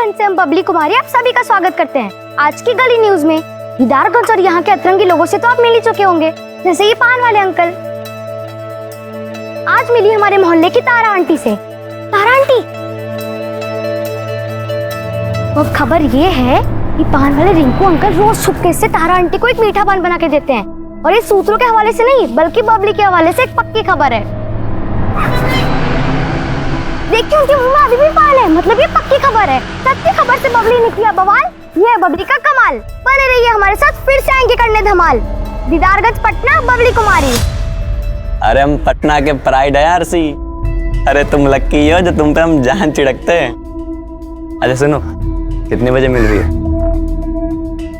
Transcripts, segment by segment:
दीदारगंज से हम बबली कुमारी आप सभी का स्वागत करते हैं। आज की गली न्यूज में दीदारगंज और यहाँ के अतरंगी लोगों से तो आप मिल ही चुके होंगे, जैसे ये पान वाले अंकल। आज मिली हमारे मोहल्ले की तारा आंटी से। तारा आंटी, और खबर ये है कि पान वाले रिंकू अंकल रोज छुपके से तारा आंटी को एक मीठा पान बना के देते हैं, और ये सूत्रों के हवाले से नहीं बल्कि बबली के हवाले से एक पक्की खबर है। देखिए उनके मुंह में अभी भी पान है, मतलब ये पक्की खबर है। सच्ची खबर से बबली ने किया बवाल, ये है बबली का कमाल। बने रहिए हमारे साथ, फिर से आएंगे करने धमाल। दीदारगंज पटना बबली कुमारी। अरे हम पटना के प्राइड है यार सी। अरे तुम लक्की हो जो तुम पे हम जान चिड़कते हैं। अच्छा सुनो, कितने बजे मिल रही है?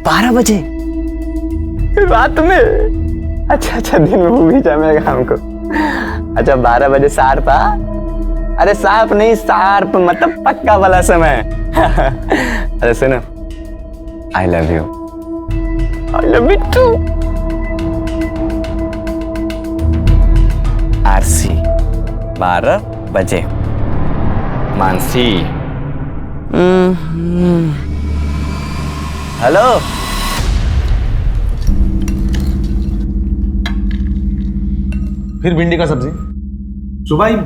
12 बजे रात में? अच्छा दिन में भी जमेगा हमको। अच्छा 12 बजे शार्प। अरे शार्प नहीं, शार्प मतलब पक्का वाला समय। अरे सुनो, I love you. I love you too. RC 12 बजे। मानसी। हेलो। फिर भिंडी का सब्जी। सुबह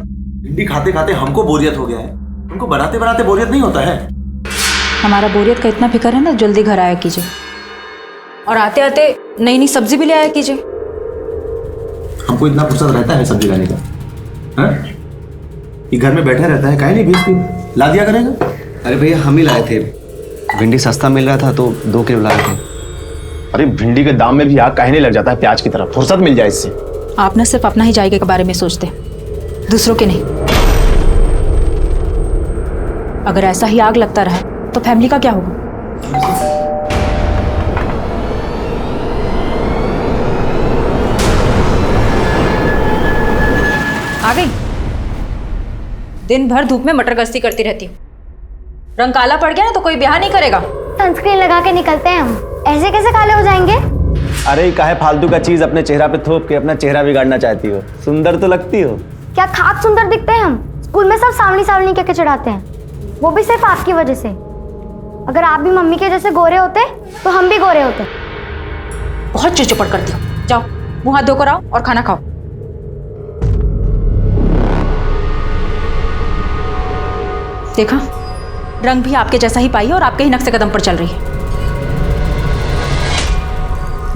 भिंडी खाते खाते हमको बोरियत हो गया है, उनको बनाते बनाते बोरियत नहीं होता है। हमारा बोरियत का इतना फिक्र है ना, जल्दी घर आया कीजिए, और आते आते नई नई सब्जी भी ले आया कीजिए। हमको इतना फुर्सत रहता है सब्जी लाने का? हाँ? ये घर में बैठा रहता है, काहे नहीं भेजती? ला दिया करेगा। अरे भैया हम ही लाए थे, भिंडी सस्ता मिल रहा था तो 2 किलो लाए थे। अरे भिंडी के दाम में भी आग कहने लग जाता है प्याज की तरह। फुर्सत मिल जाए इससे। आप ना सिर्फ अपना ही जायके के बारे में सोचते, दूसरों के नहीं। अगर ऐसा ही आग लगता रहा तो फैमिली का क्या होगा? आ गई। दिन भर धूप में मटर गश्ती करती रहती हूँ, रंग काला पड़ गया ना तो कोई ब्याह नहीं करेगा। सनस्क्रीन लगा के निकलते हैं हम, ऐसे कैसे काले हो जाएंगे? अरे काहे फालतू का चीज अपने चेहरा पे थोप के अपना चेहरा बिगाड़ना चाहती हो? सुंदर तो लगती हो। क्या खाक सुंदर दिखते हैं हम? स्कूल में सब सावनी सावनी कह के चढ़ाते हैं, वो भी सिर्फ आपकी वजह से। अगर आप भी मम्मी के जैसे गोरे होते तो हम भी गोरे होते। बहुत चिड़चिड़ करती हो। जाओ मुंह हाथ धोकर आओ और खाना खाओ। देखा, रंग भी आपके जैसा ही पाई है और आपके ही नक्शे कदम पर चल रही है।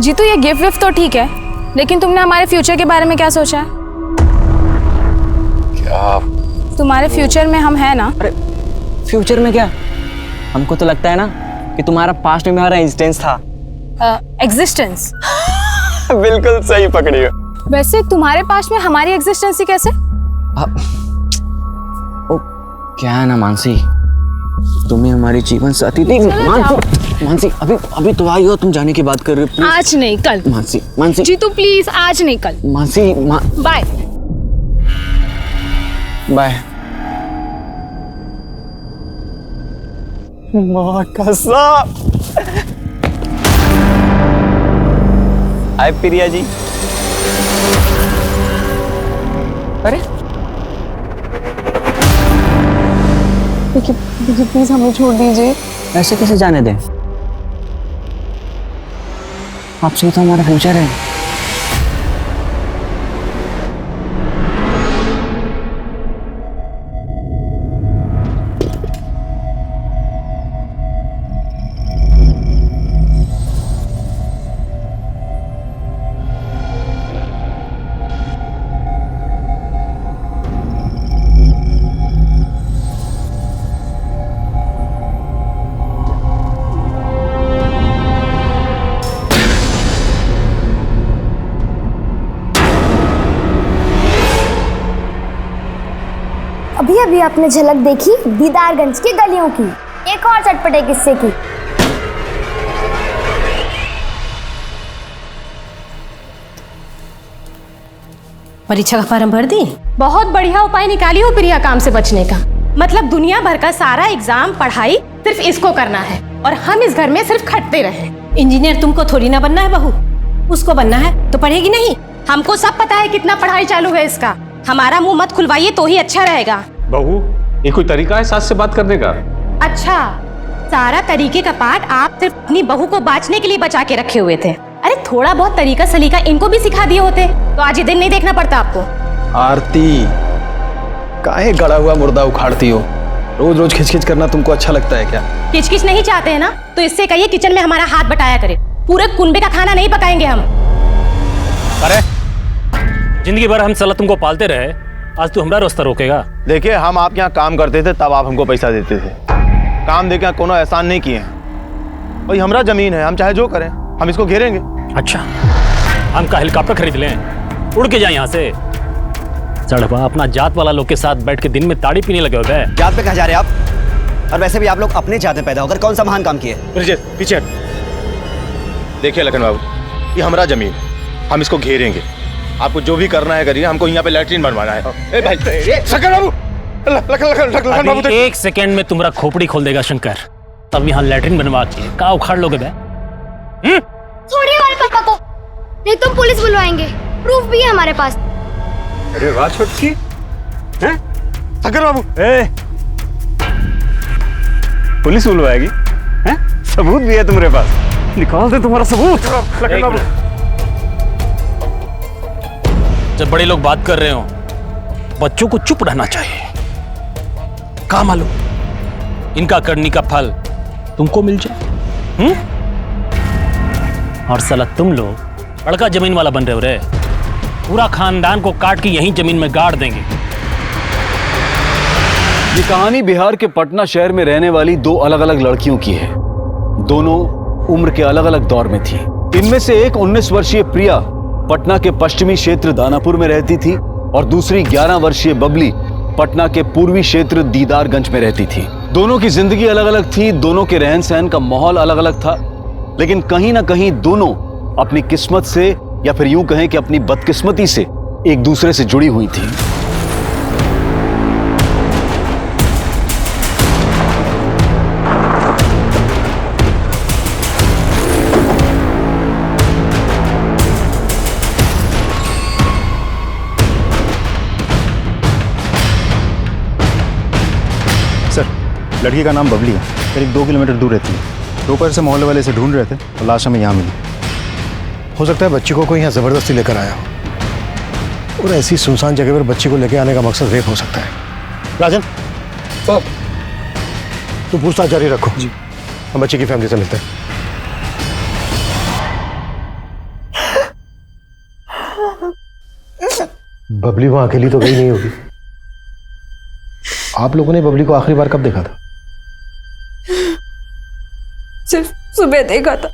जीतू ये गिफ्ट विफ्ट तो ठीक है, लेकिन तुमने हमारे फ्यूचर के बारे में क्या सोचा है? क्या? तुम्हारे फ्यूचर में हम हैं ना? अरे फ्यूचर में क्या? हमको तो लगता है ना कि तुम्हारा पास्ट में हमारा एग्जिस्टेंस था। एग्जिस्टेंस? बिल्कुल सही पकड़ी हो। वैसे तुम्हारे पास्ट में हमारी एग्जिस्टेंस ही कैसे? ओ क्या है ना मानसी, तुम्हें हमारी जीवन साथी थी। मानसी अभी तो आई हो, तुम जाने की बात कर रहे हो। आज नहीं कल। मानसी जीतू प्लीज, आज नहीं कल। Mansi bye bye. माँ कसम। हाय प्रिया जी। अरे देखिए प्लीज हमें छोड़ दीजिए। ऐसे कैसे जाने दें? आपसे ही तो हमारा फ्यूचर है। अभी अभी आपने झलक देखी दीदारगंज की गलियों की, एक और चटपटे किस्से की। परीक्षा का फॉर्म भर दी? बहुत बढ़िया उपाय निकाली हो प्रिया काम से बचने का। मतलब दुनिया भर का सारा एग्जाम पढ़ाई सिर्फ इसको करना है और हम इस घर में सिर्फ खटते रहे। इंजीनियर तुमको थोड़ी ना बनना है बहू, उसको बनना है तो पढ़ेगी नहीं। हमको सब पता है कितना पढ़ाई चालू है इसका, हमारा मुंह मत खुलवाइए तो ही अच्छा रहेगा। बहू ये कोई तरीका है सास से बात करने का? अच्छा सारा तरीके का पाठ आप सिर्फ अपनी बहू को बांचने के लिए बचा के रखे हुए थे। अरे थोड़ा बहुत तरीका सलीका इनको भी सिखा दिए होते तो आज ये दिन नहीं देखना पड़ता आपको। आरती, काहे गड़ा हुआ मुर्दा उखाड़ती हो? रोज रोज खिचखिच करना तुमको अच्छा लगता है क्या? किचकिच नहीं चाहते हैं ना तो इससे कहिए किचन में हमारा हाथ बटाया करे। पूरे कुनबे का खाना नहीं पकाएंगे हम। अरे जिंदगी भर हम साला तुमको पालते रहे, आज तू हमारा रास्ता रोकेगा? देखिए, हम आपके यहाँ काम करते थे तब आप हमको पैसा देते थे। काम देके कोनो एहसान नहीं किए हैं। भाई हमारा जमीन है, हम चाहे जो करें, हम इसको घेरेंगे। अच्छा, हम का हेलीकॉप्टर खरीद लें, उड़ के जाए यहाँ से? चढ़वा अपना जात वाला लोग के साथ बैठ के दिन में ताड़ी पीने लगे हो गए। जात पे कहाँ जा रहे हैं आप? और वैसे भी आप लोग अपने जात में पैदा होकर कौन सा महान काम किए? पीछे देखिए लखन बाबू, ये हमारा जमीन, हम इसको घेरेंगे। आपको जो भी करना है करिए, हमको यहाँ पे लैट्रिन बनवाना है। ए भाई, शंकर बाबू, लखन बाबू, एक सेकंड में तुम्हारा खोपड़ी खोल देगा शंकर। तब यहाँ लैट्रिन बनवा के का उखाड़ लोगे बे? छोड़िए हमारे पापा को, नहीं तो पुलिस बुलवाएंगे। प्रूफ भी है हमारे पास। अरे वाह छोटकी, हैं? शंकर बाबू, पुलिस बुलवाएगी? हैं? सबूत भी है तुम्हारे पास? निकाल दे तुम्हारा सबूत। लखन बाबू, जब बड़े लोग बात कर रहे हो, बच्चों को चुप रहना चाहिए। का मालूम इनका करनी का फल तुमको मिल जाए। और साला तुम लोग बड़का जमीन वाला बन रहे हो रे। पूरा खानदान को काट के यहीं जमीन में गाड़ देंगे। ये कहानी बिहार के पटना शहर में रहने वाली दो अलग अलग लड़कियों की है। दोनों उम्र के अलग अलग दौर में थी। इनमें से एक 19 वर्षीय प्रिया पटना के पश्चिमी क्षेत्र दानापुर में रहती थी और दूसरी 11 वर्षीय बबली पटना के पूर्वी क्षेत्र दीदारगंज में रहती थी। दोनों की जिंदगी अलग अलग थी, दोनों के रहन सहन का माहौल अलग अलग था, लेकिन कहीं ना कहीं दोनों अपनी किस्मत से या फिर यूं कहें कि अपनी बदकिस्मती से एक दूसरे से जुड़ी हुई थी। लड़की का नाम बबली है, करीब 2 किलोमीटर दूर रहती है। दोपहर से मोहल्ले वाले से ढूंढ रहे थे और लाश हमें यहाँ मिली। हो सकता है बच्ची को कोई यहाँ जबरदस्ती लेकर आया हो, और ऐसी सुनसान जगह पर बच्ची को लेकर आने का मकसद रेप हो सकता है। राजन, तुम पूछताछ जारी रखो जी, हम बच्ची की फैमिली से मिलते हैं। बबली वहां अकेली तो गई नहीं होगी। आप लोगों ने बबली को आखिरी बार कब देखा था? सिर्फ सुबह देखा था।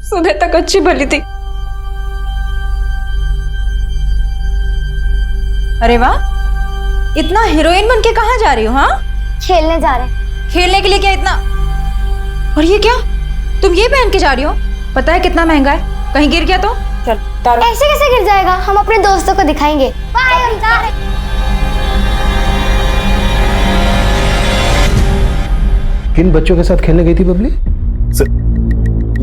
सुबह तक अच्छी भली थी। अरे वाह, इतना हीरोइन बन के कहाँ जा रही हो? हाँ, खेलने जा रहे हैं। खेलने के लिए क्या इतना? और ये क्या, तुम ये पहन के जा रही हो? पता है कितना महंगा है, कहीं गिर गया तो? चल ऐसे कैसे गिर जाएगा, हम अपने दोस्तों को दिखाएंगे। बाय, हम जा रहे हैं। किन बच्चों के साथ खेलने गई थी बबली? सर,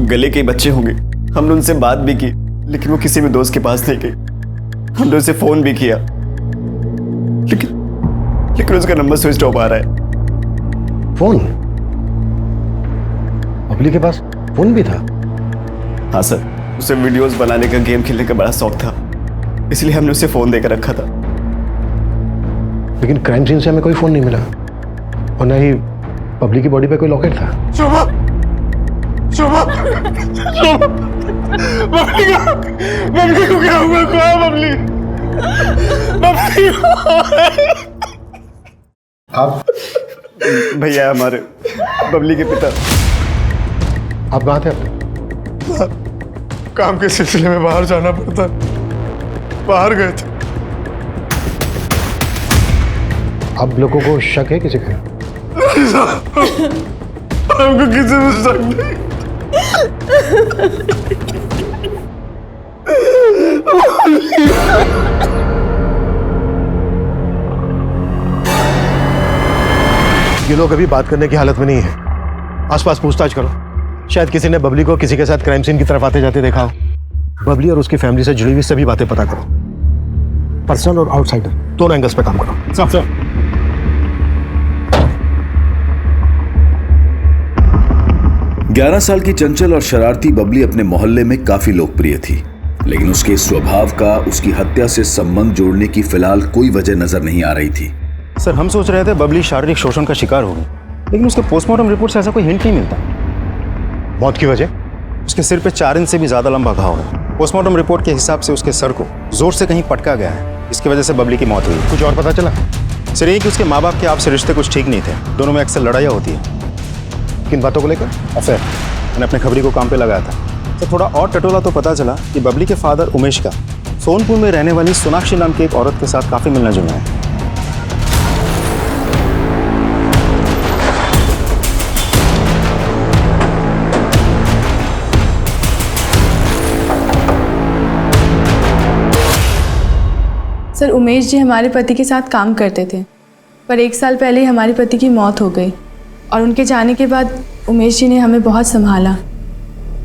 गले के बच्चे होंगे। हमने उनसे बात भी की, लेकिन वो किसी भी दोस्त के पास नहीं गई। हमने उसे फोन भी किया, लेकिन उसका नंबर स्विच ऑफ आ रहा है। फोन? बबली के पास फोन भी था? हाँ सर, उसे वीडियोस बनाने का, गेम खेलने का बड़ा शौक था, इसलिए हमने उसे फोन देकर रखा था। लेकिन क्राइम सीन से हमें कोई फोन नहीं मिला, और न ही बबली की बॉडी पे कोई लॉकेट था। शोभा, शोभा, शोभा, बबली को क्या हुआ? कहाँ बबली? बबली आप भैया हमारे बबली के पिता। आप कहाँ थे? काम के सिलसिले में बाहर जाना पड़ता, बाहर गए थे। आप लोगों को शक है किसी का? नहीं साहब, हमको किसी में शक नहीं। ये लोग अभी बात करने की हालत में नहीं है। आसपास पूछताछ करो, शायद किसी ने बबली को किसी के साथ क्राइम सीन की तरफ आते जाते देखा हो। बबली और उसकी फैमिली से जुड़ी हुई सभी बातें पता करो, पर्सनल और आउटसाइडर दोनों एंगल्स पे काम करो। साहब, 11 साल की चंचल और शरारती बबली अपने मोहल्ले में काफी लोकप्रिय थी, लेकिन उसके स्वभाव का उसकी हत्या से संबंध जोड़ने की फिलहाल कोई वजह नजर नहीं आ रही थी। सर, हम सोच रहे थे बबली शारीरिक शोषण का शिकार होगी, लेकिन उसके पोस्टमार्टम रिपोर्ट से ऐसा कोई हिंट नहीं मिलता। मौत की वजह? उसके सिर पे 4 इंच से भी ज्यादा लंबा घाव है। पोस्टमार्टम रिपोर्ट के हिसाब से उसके सर को जोर से कहीं पटका गया है, इसकी वजह से बबली की मौत हुई। कुछ और पता चला? सर, ये कि उसके माँ बाप के आपसे रिश्ते कुछ ठीक नहीं थे, दोनों में अक्सर लड़ाइयाँ होती है। किन बातों को लेकर? अफेयर। मैंने अपने खबरी को काम पे लगाया था। तो थोड़ा और टटोला तो पता चला कि बबली के फादर उमेश का सोनपुर में रहने वाली सोनाक्षी नाम की एक औरत के साथ काफी मिलना जुलना है। सर, उमेश जी हमारे पति के साथ काम करते थे, पर 1 साल पहले ही हमारे पति की मौत हो गई और उनके जाने के बाद उमेश जी ने हमें बहुत संभाला।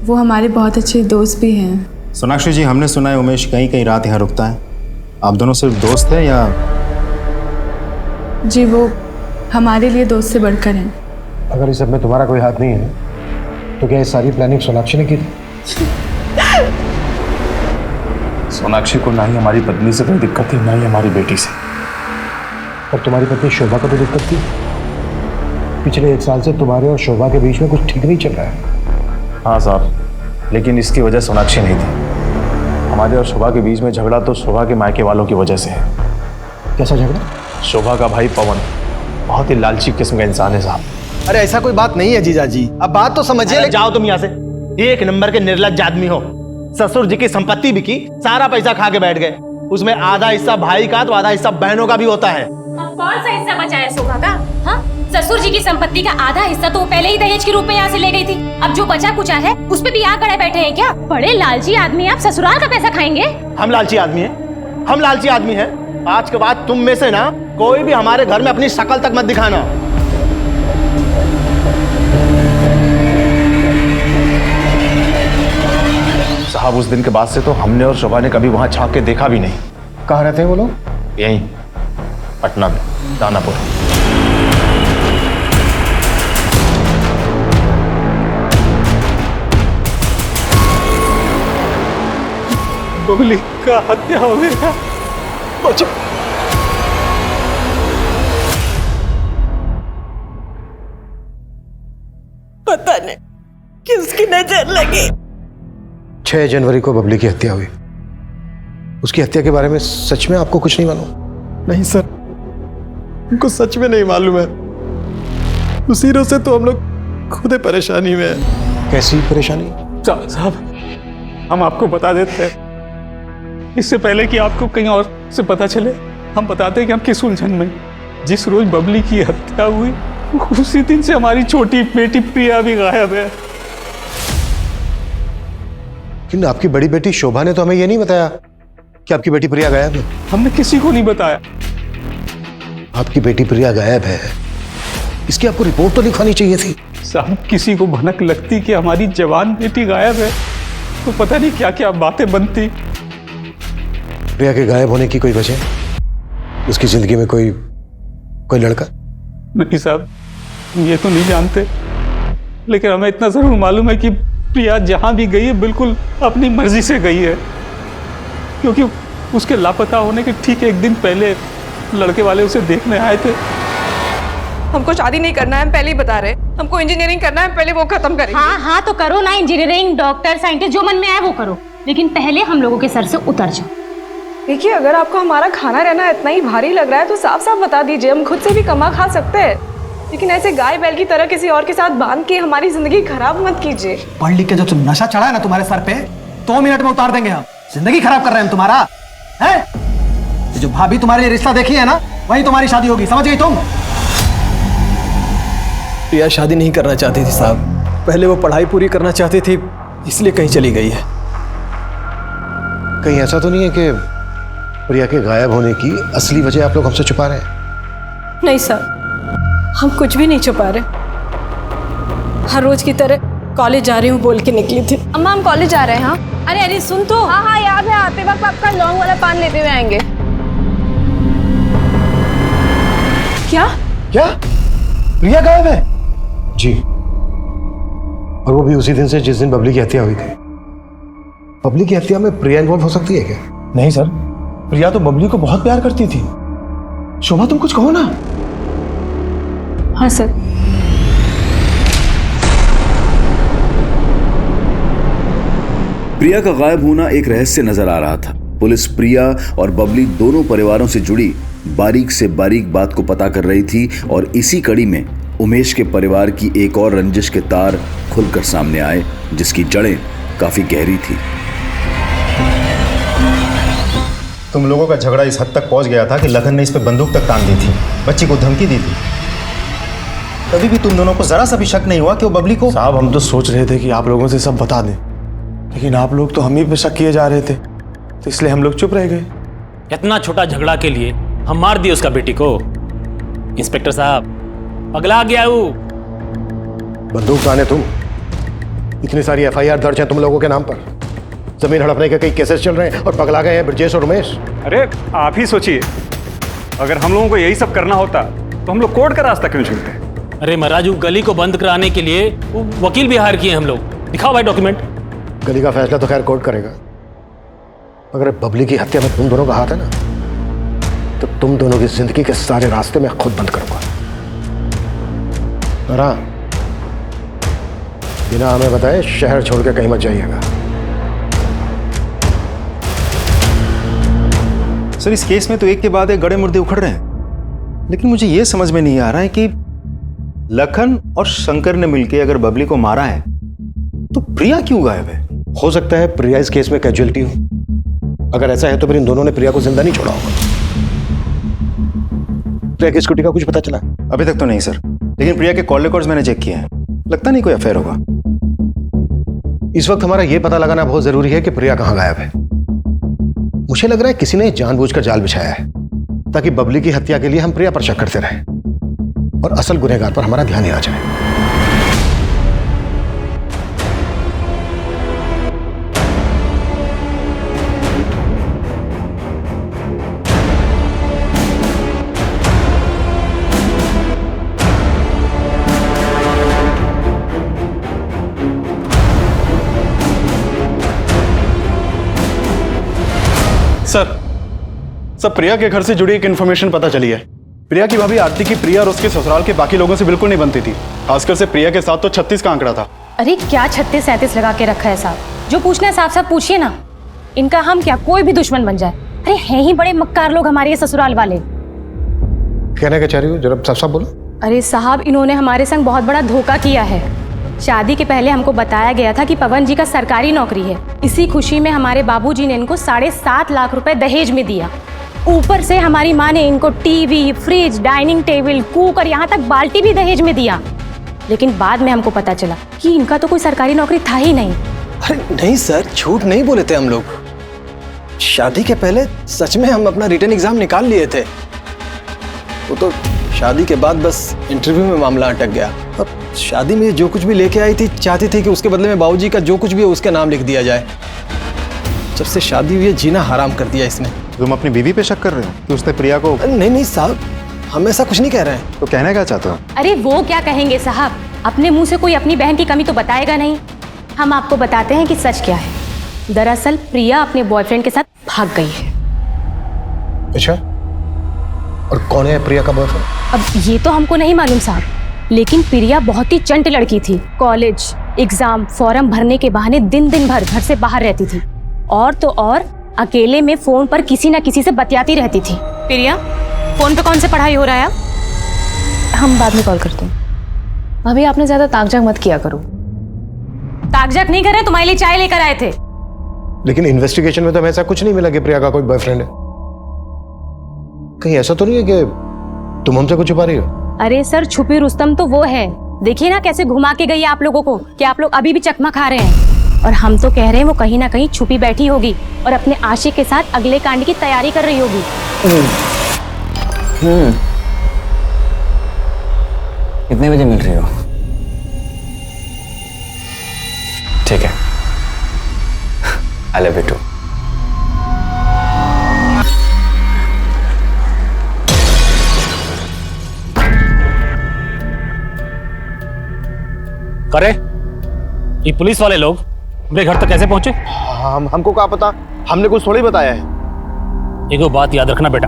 वो हमारे बहुत अच्छे दोस्त भी हैं। सोनाक्षी जी, हमने सुना है उमेश कहीं कहीं रात यहाँ रुकता है। आप दोनों सिर्फ दोस्त हैं या? जी, वो हमारे लिए दोस्त से बढ़कर हैं। अगर इस सब में तुम्हारा कोई हाथ नहीं है तो क्या ये सारी प्लानिंग सोनाक्षी ने की थी? सोनाक्षी को ना ही हमारी पत्नी से कोई दिक्कत थी, ना ही हमारी बेटी से। और तुम्हारी पत्नी शोभा को तो दिक्कत थी। पिछले 1 साल से तुम्हारे और शोभा के बीच में कुछ ठीक नहीं चल रहा है। हाँ साहब, लेकिन इसकी वजह सोनाक्षी नहीं थी। हमारे और शोभा के बीच में झगड़ा तो शोभा के मायके वालों की वजह से है। कैसा झगड़ा? शोभा का भाई पवन बहुत ही लालची किस्म का इंसान है साहब। अरे ऐसा कोई बात नहीं है जीजाजी, अब बात तो समझिए। जाओ तुम यहाँ से, 1 नंबर के निर्लज्ज आदमी हो। ससुर जी की संपत्ति बिकी, सारा पैसा खा के बैठ गए। उसमें आधा हिस्सा भाई का तो आधा हिस्सा बहनों का भी होता है। कौन सा हिस्सा बचा है शोभा का? हाँ, ससुर जी की संपत्ति का आधा हिस्सा तो पहले ही दहेज के रूप में यहाँ से ले गई थी। अब जो बचा कुचा है उस पे भी यहाँ खड़े बैठे हैं क्या? बड़े लालची आदमी, आप ससुराल का पैसा खाएंगे? हम लालची आदमी हैं? हम लालची आदमी हैं? आज के बाद तुम में से ना कोई भी हमारे घर में अपनी शक्ल तक मत दिखाना। साहब, उस दिन के बाद से तो हमने और शोभा ने कभी वहां झांक के देखा भी नहीं। कहाँ रहते हैं वो लोग? यहीं पटना में, दानापुर। बबली का हत्या हो गया। बचो। पता नहीं किसकी नजर लगी। 6 जनवरी को बबली की हत्या हुई। उसकी हत्या के बारे में सच में आपको कुछ नहीं मालूम? नहीं सर, उनको सच में नहीं मालूम है। उसी रोज से तो हम लोग खुद परेशानी में है। कैसी परेशानी? साहब, हम आपको बता देते हैं, इससे पहले कि आपको कहीं और से पता चले, हम बताते हैं कि हम किस उलझन में। जिस रोज बबली की हत्या हुई उसी दिन से हमारी छोटी बेटी प्रिया भी गायब है। लेकिन आपकी बड़ी बेटी शोभा ने तो हमें ये नहीं बताया कि आपकी बेटी प्रिया गायब है। हमने किसी को नहीं बताया। आपकी बेटी प्रिया गायब है, इसकी आपको रिपोर्ट तो लिखवानी चाहिए थी। साहब, किसी को भनक लगती कि हमारी जवान बेटी गायब है तो पता नहीं क्या क्या बातें बनती। प्रिया के गायब होने की कोई वजह? उसकी जिंदगी में कोई लड़का? नहीं साहब, ये तो नहीं जानते, लेकिन हमें इतना जरूर मालूम है कि प्रिया जहां भी गई है बिल्कुल अपनी मर्जी से गई है, क्योंकि उसके लापता होने के ठीक 1 दिन पहले लड़के वाले उसे देखने आए थे। हमको शादी नहीं करना है, हम पहले ही बता रहे। हमको इंजीनियरिंग करना है, पहले वो खत्म करेंगे। हाँ हाँ, तो करो ना, इंजीनियरिंग, डॉक्टर, साइंटिस्ट, जो मन में आए वो करो, लेकिन पहले हम लोगों के सर से उतर जाओ। देखिए, अगर आपको हमारा खाना रहना इतना ही भारी लग रहा है तो साफ साफ बता दीजिए, हम खुद से भी कमा खा सकते हैं, लेकिन ऐसे गाय बैल की तरह किसी और के साथ बांध के हमारी जिंदगी खराब मत कीजिए। पढ़ लिख के जो तुम नशा चढ़ा है ना तुम्हारे सर पे, 2 मिनट में उतार देंगे हम। जिंदगी खराब कर रहे हैं हम तुम्हारा, है? जो भाभी तुम्हारे लिए रिश्ता देखी है ना, वही तुम्हारी शादी होगी, समझ गई तुम? प्रिया शादी नहीं करना चाहती थी साहब, पहले वो पढ़ाई पूरी करना चाहती थी, इसलिए कहीं चली गई है। कहीं ऐसा तो नहीं है कि प्रिया के गायब होने की असली वजह आप लोग हमसे छुपा रहे हैं? नहीं सर, हम कुछ भी नहीं छुपा रहे। हर रोज की तरह कॉलेज जा रही हूँ बोल के निकली थी। अम्मा, हम कॉलेज जा रहे हैं। हाँ, अरे सुन तो। हाँ हाँ, याद है, आते वक्त आपका लौंग वाला पान लेते हुए आएंगे। क्या? प्रिया गायब है? जी, और वो भी उसी दिन से जिस दिन बबली की हत्या हुई थी। बबली की हत्या में प्रिया इन्वॉल्व हो सकती है क्या? नहीं सर, प्रिया तो बबली को बहुत प्यार करती थी। शोभा तुम कुछ कहो ना। हाँ सर। प्रिया का गायब होना एक रहस्य नजर आ रहा था। पुलिस प्रिया और बबली दोनों परिवारों से जुड़ी बारीक से बारीक बात को पता कर रही थी और इसी कड़ी में उमेश के परिवार की एक और रंजिश के तार खुलकर सामने आए, जिसकी जड़ें काफी गहरी थी। तुम लोगों का झगड़ा इस हद तक पहुंच गया था कि लखन ने इस पे बंदूक तक तान दी थी, बच्ची को धमकी दी थी। तभी भी तुम दोनों को जरा सा भी शक नहीं हुआ कि वो बबली को। साहब हम तो सोच रहे थे कि आप लोगों से सब बता दें, लेकिन आप लोग तो हम ही पे शक किए जा रहे थे, तो इसलिए हम लोग चुप रह गए। इतना छोटा झगड़ा के लिए हम मार दिए उसका बेटी को। इंस्पेक्टर साहब, पगला गया वो। बंदूक ताने तुम? इतनी सारी एफआईआर दर्ज है तुम लोगों के नाम पर, जमीन हड़पने के कई केसेस चल रहे हैं और पगला गए हैं ब्रजेश और उमेश। अरे आप ही सोचिए, अगर हम लोगों को यही सब करना होता तो हम लोग कोर्ट का रास्ता क्यों चुनते? अरे महाराज, वो गली को बंद कराने के लिए वो वकील भी हायर किए हम लोग। दिखाओ भाई डॉक्यूमेंट। गली का फैसला तो खैर कोर्ट करेगा, अगर बबली की हत्या में तुम दोनों का हाथ है ना, तो तुम दोनों की जिंदगी के सारे रास्ते मैं खुद बंद करूंगा। बिना हमें बताए शहर छोड़ के कहीं मत जाइएगा। सर, इस केस में तो एक के बाद एक गड़े मुर्दे उखड़ रहे हैं, लेकिन मुझे यह समझ में नहीं आ रहा है कि लखन और शंकर ने मिलकर अगर बबली को मारा है तो प्रिया क्यों गायब है? हो सकता है प्रिया इस केस में कैजुअलिटी हो। अगर ऐसा है तो फिर इन दोनों ने प्रिया को जिंदा नहीं छोड़ा होगा। प्रिया की स्कूटी का कुछ पता चला? अभी तक तो नहीं सर, लेकिन प्रिया के कॉल रिकॉर्ड्स मैंने चेक किए हैं, लगता नहीं कोई अफेयर होगा। इस वक्त हमारा यह पता लगाना बहुत जरूरी है कि प्रिया कहां गायब है। मुझे लग रहा है किसी ने जानबूझकर जाल बिछाया है ताकि बबली की हत्या के लिए हम प्रिया पर शक करते रहें और असल गुनहगार पर हमारा ध्यान ही ना जाए। सर, प्रिया के घर से जुड़ी एक इन्फॉर्मेशन पता चली है। प्रिया की भाभी आरती की प्रिया और उसके ससुराल के बाकी लोगों से बिल्कुल नहीं बनती थी, खासकर से प्रिया के साथ तो 36 का आंकड़ा था। अरे क्या 36-37 लगा के रखा है साहब? जो पूछना है साफ साफ पूछिए ना। इनका हम क्या कोई भी दुश्मन बन जाए। अरे हैं ही बड़े मक्कार लोग हमारे ये ससुराल वाले। कहना क्या चाह रही हो, जरा साफ साफ बोलो। अरे साहब, इन्होंने हमारे संग बहुत बड़ा धोखा किया है। शादी के पहले हमको बताया गया था कि पवन जी का सरकारी नौकरी है। इसी खुशी में हमारे बाबूजी ने इनको 7.5 लाख रुपए दहेज में दिया। ऊपर से हमारी माँ ने इनको TV, fridge, dining table, cooker, यहाँ तक बाल्टी भी दहेज में दिया। लेकिन बाद में हमको पता चला कि इनका तो कोई सरकारी नौकरी था ही नहीं। अरे नहीं सर, झूठ नहीं बोले थे हम लोग। शादी के पहले सच में हम अपना रिटन एग्जाम निकाल लिए थे। वो तो शादी के बाद बस इंटरव्यू में मामला अटक गया। और शादी में जो कुछ भी लेके आई थी, चाहती थी कि उसके बदले में बाबूजी का जो कुछ भी है उसके नाम लिख दिया जाए। जब से शादी हुई है, जीना हराम कर दिया इसने। तुम अपनी बीवी पे शक कर रहे हो कि उसने प्रिया को? नहीं साहब, हम ऐसा कुछ नहीं कह रहे हैं। तो कहना क्या चाहते हो? अरे वो क्या कहेंगे साहब, अपने मुंह से कोई अपनी बहन की कमी तो बताएगा नहीं। हम आपको बताते हैं कि सच क्या है। दरअसल प्रिया अपने बॉयफ्रेंड के साथ भाग गई है। अच्छा, और कौन है प्रिया का बॉयफ्रेंड? अब ये तो हमको नहीं मालूम साहब, लेकिन प्रिया बहुत ही चंट लड़की थी। कॉलेज, एग्जाम, फॉर्म भरने के बहाने दिन भर घर से बाहर रहती थी। और तो और अकेले में फोन पर किसी न किसी से बतियाती रहती थी। प्रिया, फोन पे कौन से पढ़ाई हो रहा है? हम बाद में कॉल करते हैं। भाभी आपने ज्यादा ताकझाक मत किया करो। ताकझाक नहीं कर रहे, तुम्हारे लिए चाय लेकर आए थे। लेकिन इन्वेस्टिगेशन में तो हमें ऐसा कुछ नहीं मिला कि प्रिया का कोई बॉयफ्रेंड है। कहीं ऐसा तो नहीं है कि तुम हमसे कुछ छुपा रही हो? अरे सर, छुपी रुस्तम तो वो है। देखिए ना कैसे घुमा के गई आप लोगों को कि आप लोग अभी भी चकमा खा रहे हैं। और हम तो कह रहे हैं वो कहीं ना कहीं छुपी बैठी होगी और अपने आशिक के साथ अगले कांड की तैयारी कर रही होगी। कितने बजे मिल रही हो? ठीक है, आई लव यू टू। करे ये पुलिस वाले लोग मेरे घर तक कैसे पहुंचे? हमको क्या पता, हमने कुछ थोड़ी बताया है। एक बात याद रखना बेटा,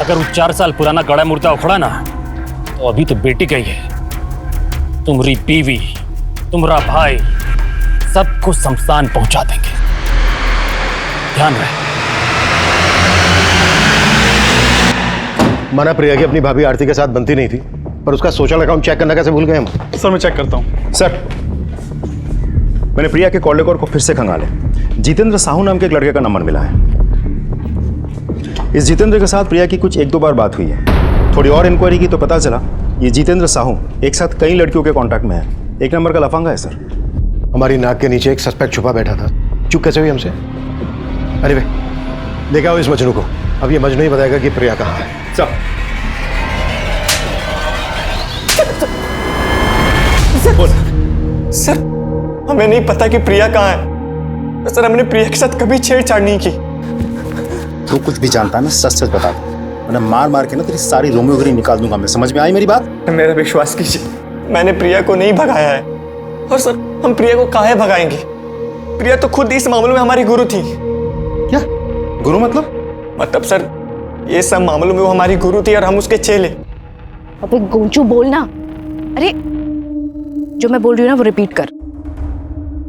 अगर वो 4 साल पुराना गड़ा मुर्दा उखड़ा ना, तो अभी तो बेटी गई है। तुम्हारी बीवी, तुम्हारा भाई, सबको शमशान पहुंचा देंगे। ध्यान रहे। माना प्रिया की अपनी भाभी आरती के साथ बनती नहीं थी, पर उसका सोशल अकाउंट चेक करना कैसे भूल गए हम? सर मैं चेक करता हूँ। सर मैंने प्रिया के कॉल रिकॉर्ड को फिर से खंगाले। जितेंद्र साहू नाम के एक लड़के का नंबर मिला है। इस जितेंद्र के साथ प्रिया की कुछ 1-2 बार बात हुई है। थोड़ी और इंक्वायरी की तो पता चला ये जितेंद्र साहू एक साथ कई लड़कियों के कांटेक्ट में है। एक नंबर का लफंगा है सर। हमारी नाक के नीचे एक सस्पेक्ट छुपा बैठा था, चुप कैसे हुई हमसे? अरे वे देखा हो इस मजनू को, अब ये मजनू ही बताएगा कि प्रिया कहाँ है। सर हमें नहीं पता कि प्रिया कहाँ है। सर हमने प्रिया के साथ कभी छेड़छाड़ नहीं की। तू कुछ भी जानता है ना, सच सच बता दे, वरना मार मार के ना तेरी सारी रोमियोगिरी निकाल दूंगा मैं। समझ में आई मेरी बात? मेरा विश्वास कीजिए, मैंने प्रिया को नहीं भगाया है। और सर हम प्रिया को काहे भगाएंगे? प्रिया तो खुद इस मामले में हमारी गुरु थी। क्या गुरु मतलब सर ये सब मामलों में वो हमारी गुरु थी और हम उसके चेले। अबे गोंचू बोलना। अरे जो मैं बोल रही हूँ ना वो रिपीट कर।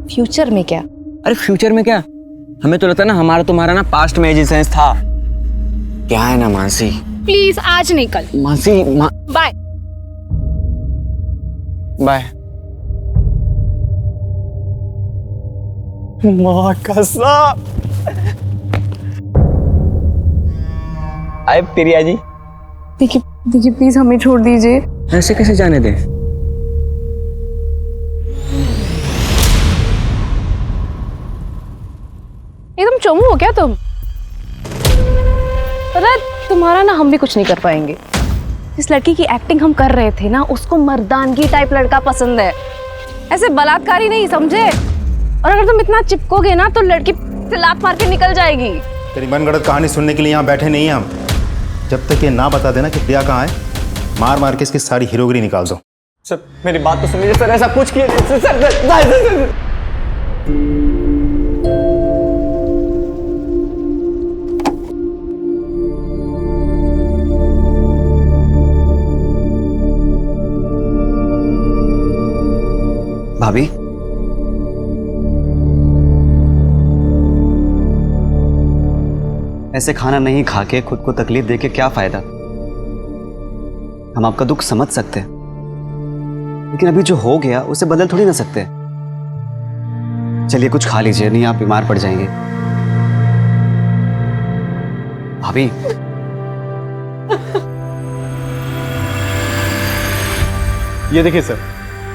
फ्यूचर में क्या? अरे फ्यूचर में क्या, हमें तो लगता है ना हमारा तुम्हारा ना पास्ट में एग्जिस्टेंस था। क्या है ना मानसी, प्लीज आज नहीं कल। Mansi bye bye. माँ कसम। आए प्रिया जी। देखिए प्लीज हमें छोड़ दीजिए। ऐसे कैसे जाने दें? एकदम चमू हो क्या तुम? पता तुम्हारा ना हम भी कुछ नहीं कर पाएंगे। जिस लड़की की एक्टिंग हम कर रहे थे ना, उसको मर्दानगी टाइप लड़का पसंद है, ऐसे बलात्कारी नहीं, समझे? और अगर तुम इतना चिपकोगे ना तो लड़की से लात मार के निकल जाएगी। तेरी मनगढ़ंत कहानी सुनने के लिए यहाँ बैठे नहीं हैं हम। जब तक ये ना बता देना कि प्रिया कहाँ है, मार मार के इसकी सारी हीरोगिरी निकाल दो। सर मेरी बात तो सुनिए सर, ऐसा कुछ किए सर। भाभी ऐसे खाना नहीं खा के खुद को तकलीफ दे के क्या फायदा? हम आपका दुख समझ सकते हैं, लेकिन अभी जो हो गया उसे बदल थोड़ी ना सकते। चलिए कुछ खा लीजिए, नहीं आप बीमार पड़ जाएंगे। भाभी ये देखिए सर,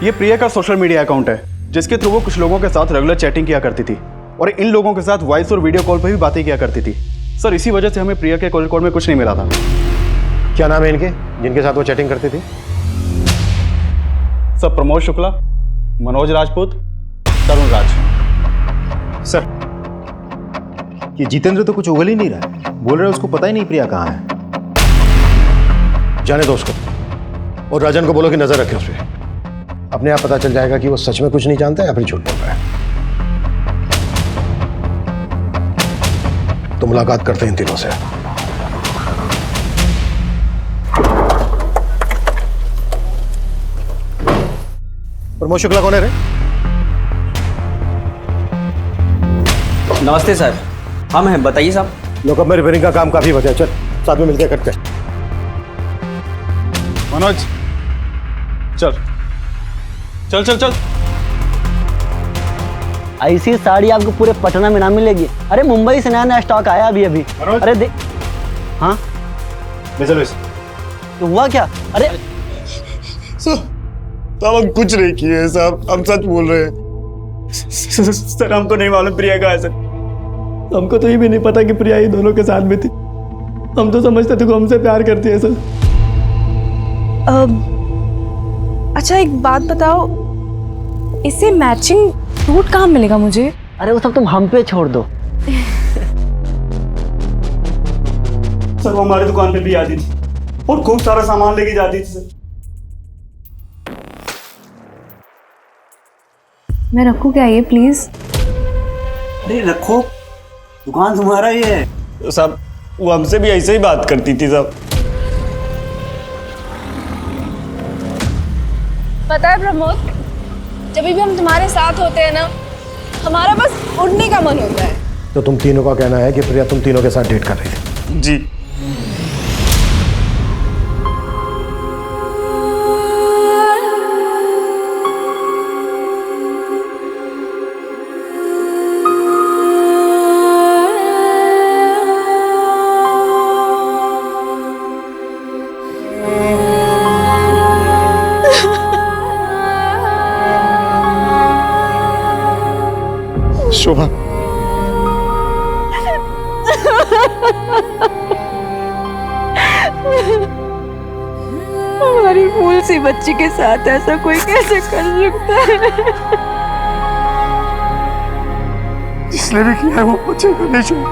ये प्रिया का सोशल मीडिया अकाउंट है जिसके थ्रू वो कुछ लोगों के साथ रेगुलर चैटिंग किया करती थी और इन लोगों के साथ वॉइस और वीडियो कॉल पर भी बातें किया करती थी। सर इसी वजह से हमें प्रिया के कॉल रिकॉर्ड में कुछ नहीं मिला था। क्या नाम है इनके जिनके साथ वो चैटिंग करती थी? सर प्रमोद शुक्ला, मनोज राजपूत, तरुण राज। सर ये जितेंद्र तो कुछ उगल ही नहीं रहा है, बोल रहा है उसको पता ही नहीं प्रिया कहाँ है। जाने दो उसको, और राजन को बोलो कि नजर रखे उस पर। अपने आप पता चल जाएगा कि वो सच में कुछ नहीं जानता है या फिर झूठ बोल रहा है। तो मुलाकात करते हैं इन तीनों से। प्रमोद शुक्ला कौन है रे? नमस्ते सर, हम हैं, बताइए साहब। लोकअप में रिपेयरिंग का काम काफी बचा है, चल साथ में मिलकर करते हैं। मनोज चल चल चल चल। ऐसी साड़ी आपको पूरे पटना में ना मिलेगी। अरे मुंबई से नया नया स्टॉक आया अभी अभी। अरे देख। हाँ तो हुआ क्या? अरे साहब हम कुछ नहीं किए साहब, हम सच बोल रहे हैं। सर हमको नहीं मालूम प्रिया कहाँ है सर। हमको तो ये भी नहीं पता कि प्रिया ये दोनों के साथ में थी। हम तो समझते थे कि हमसे प्यार करती है सर। अच्छा एक बात बताओ, इससे मैचिंग सूट कहाँ मिलेगा मुझे? अरे वो सब तुम हम पे छोड़ दो। सर वो हमारी दुकान पे भी आती थी और खूब सारा सामान लेके जाती थी सर। मैं रखूँ क्या ये प्लीज़? अरे रखो, दुकान तुम्हारा ही है। तो साहब वो हमसे भी ऐसे ही बात करती थी साहब। पता है प्रमोद, जब भी हम तुम्हारे साथ होते हैं ना, हमारा बस उड़ने का मन होता है। तो तुम तीनों का कहना है कि प्रिया तुम तीनों के साथ डेट कर रही थी? जी। शोभा, हमारी फूल सी बच्ची के साथ ऐसा कोई कैसे कर सकता है? जिसने भी किया है वो मुझे करने चाहिए।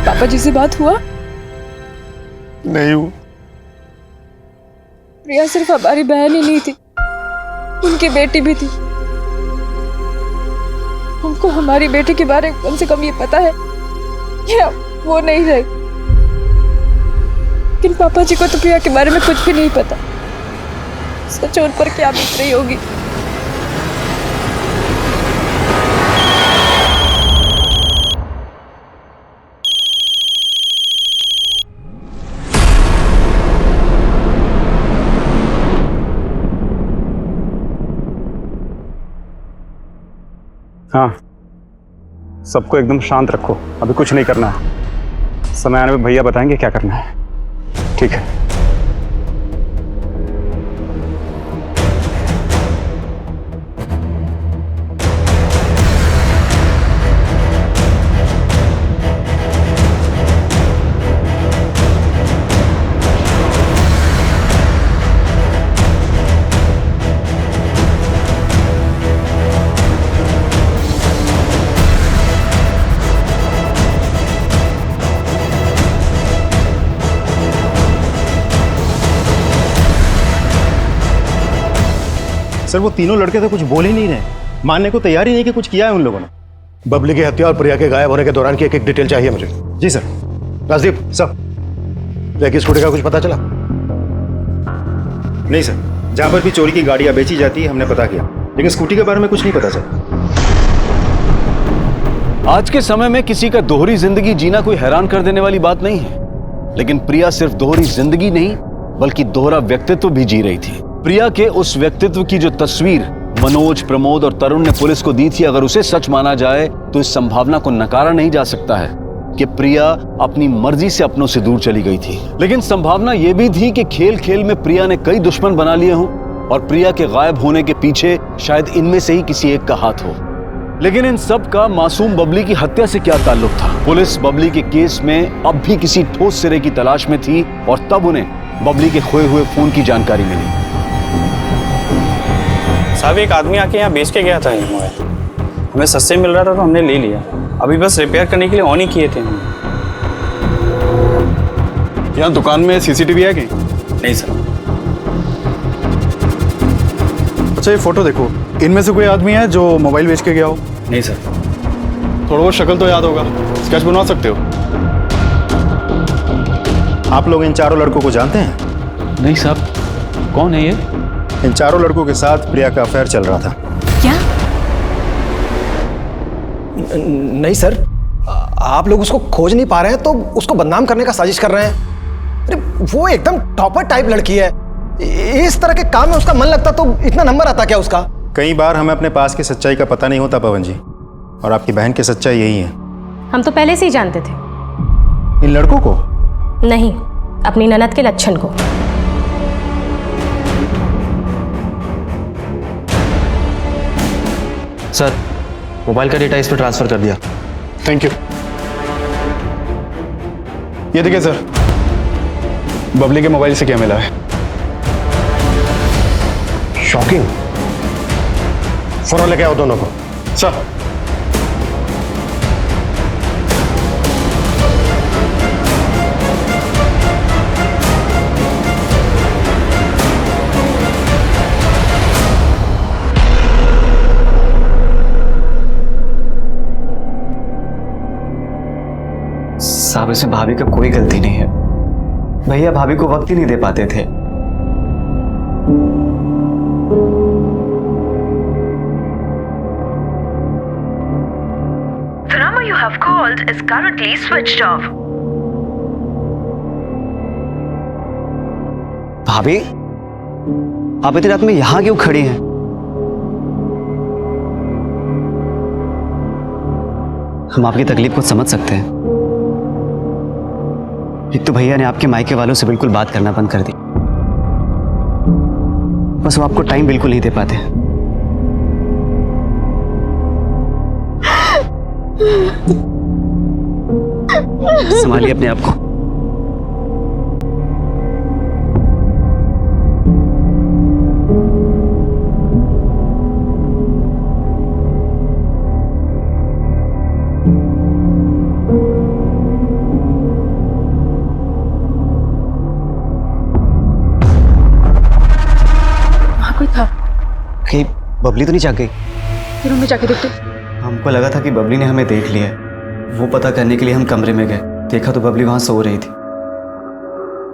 पापा जी से बात हुआ? नहीं हुआ। प्रिया सिर्फ हमारी बहन ही नहीं थी, उनकी बेटी भी थी। हमको हमारी बेटी के बारे में कम से कम ये पता है कि वो नहीं रही, लेकिन पापा जी को तो प्रिया के बारे में कुछ भी नहीं पता। सच उन पर क्या बीत रही होगी। हाँ, सबको एकदम शांत रखो, अभी कुछ नहीं करना है। समय आने में भैया बताएंगे क्या करना है। ठीक है। सर वो तीनों लड़के तो कुछ बोल ही नहीं रहे, मानने को तैयार ही नहीं कि कुछ किया है उन लोगों ने। बबली की हत्या और प्रिया के गायब होने के दौरान की एक एक डिटेल चाहिए मुझे। जी सर। राजदीप सर, प्रिया की स्कूटी का कुछ पता चला? नहीं सर, जहां पर भी चोरी की गाड़ियां बेची जाती है हमने पता किया, लेकिन स्कूटी के बारे में कुछ नहीं पता चला। आज के समय में किसी का दोहरी जिंदगी जीना कोई हैरान कर देने वाली बात नहीं है, लेकिन प्रिया सिर्फ दोहरी जिंदगी नहीं बल्कि दोहरा व्यक्तित्व भी जी रही थी। प्रिया के उस व्यक्तित्व की जो तस्वीर मनोज, प्रमोद और तरुण ने पुलिस को दी थी, अगर उसे सच माना जाए तो इस संभावना को नकारा नहीं जा सकता है कि प्रिया अपनी मर्जी से अपनों से दूर चली गई थी। लेकिन संभावना यह भी थी कि खेल खेल में प्रिया ने कई दुश्मन बना लिए हों और प्रिया के गायब होने के पीछे शायद इनमें से ही किसी एक का हाथ हो। लेकिन इन सब का मासूम बबली की हत्या से क्या ताल्लुक था? पुलिस बबली के केस में अब भी किसी ठोस सिरे की तलाश में थी और तब उन्हें बबली के खोए हुए फोन की जानकारी मिली। साहब एक आदमी आके यहाँ बेच के गया था ये मोबाइल, हमें सस्ते मिल रहा था तो हमने ले लिया। अभी बस रिपेयर करने के लिए ऑन ही किए थे हम। यहाँ दुकान में सीसीटीवी है कि नहीं सर। अच्छा ये फोटो देखो, इनमें से कोई आदमी है जो मोबाइल बेच के गया हो? नहीं सर। थोड़ा बहुत शक्ल तो याद होगा, स्केच बनवा सकते हो? आप लोग इन चारों लड़कों को जानते हैं? नहीं साहब, कौन है ये? इन चारों लड़कों के साथ प्रिया का अफेयर चल रहा था। क्या? नहीं सर, आप लोग उसको खोज नहीं पा रहे हैं तो उसको बदनाम करने का साजिश कर रहे हैं। अरे वो एकदम टॉपर टाइप लड़की है, इस तरह के काम में उसका मन लगता तो इतना नंबर आता क्या उसका? कई बार हमें अपने पास की सच्चाई का पता नहीं होता पवन जी, और आपकी बहन की सच्चाई यही है। हम तो पहले से ही जानते थे। इन लड़कों को? नहीं, अपनी ननद के लच्छन को। सर, मोबाइल का डेटा इस पर ट्रांसफर कर दिया। Thank you. ये देखिए सर, बबली के मोबाइल से क्या मिला है। शॉकिंग। फोन लेके आओ दोनों को। सर। साहब इसमें भाभी का कोई गलती नहीं है। भैया भाभी को वक्त ही नहीं दे पाते थे। The number you have called is currently switched off. भाभी, आप इतनी रात में यहां क्यों खड़ी हैं? हम आपकी तकलीफ को समझ सकते हैं। एक तो भैया ने आपके मायके वालों से बिल्कुल बात करना बंद कर दी, बस वो आपको टाइम बिल्कुल नहीं दे पाते। संभालिए अपने आप को। कोई था? कहीं बबली तो नहीं जाग गई? रूम में जाके देखते। हमको लगा था कि बबली ने हमें देख लिया है। वो पता करने के लिए हम कमरे में गए, देखा तो बबली वहां सो रही थी।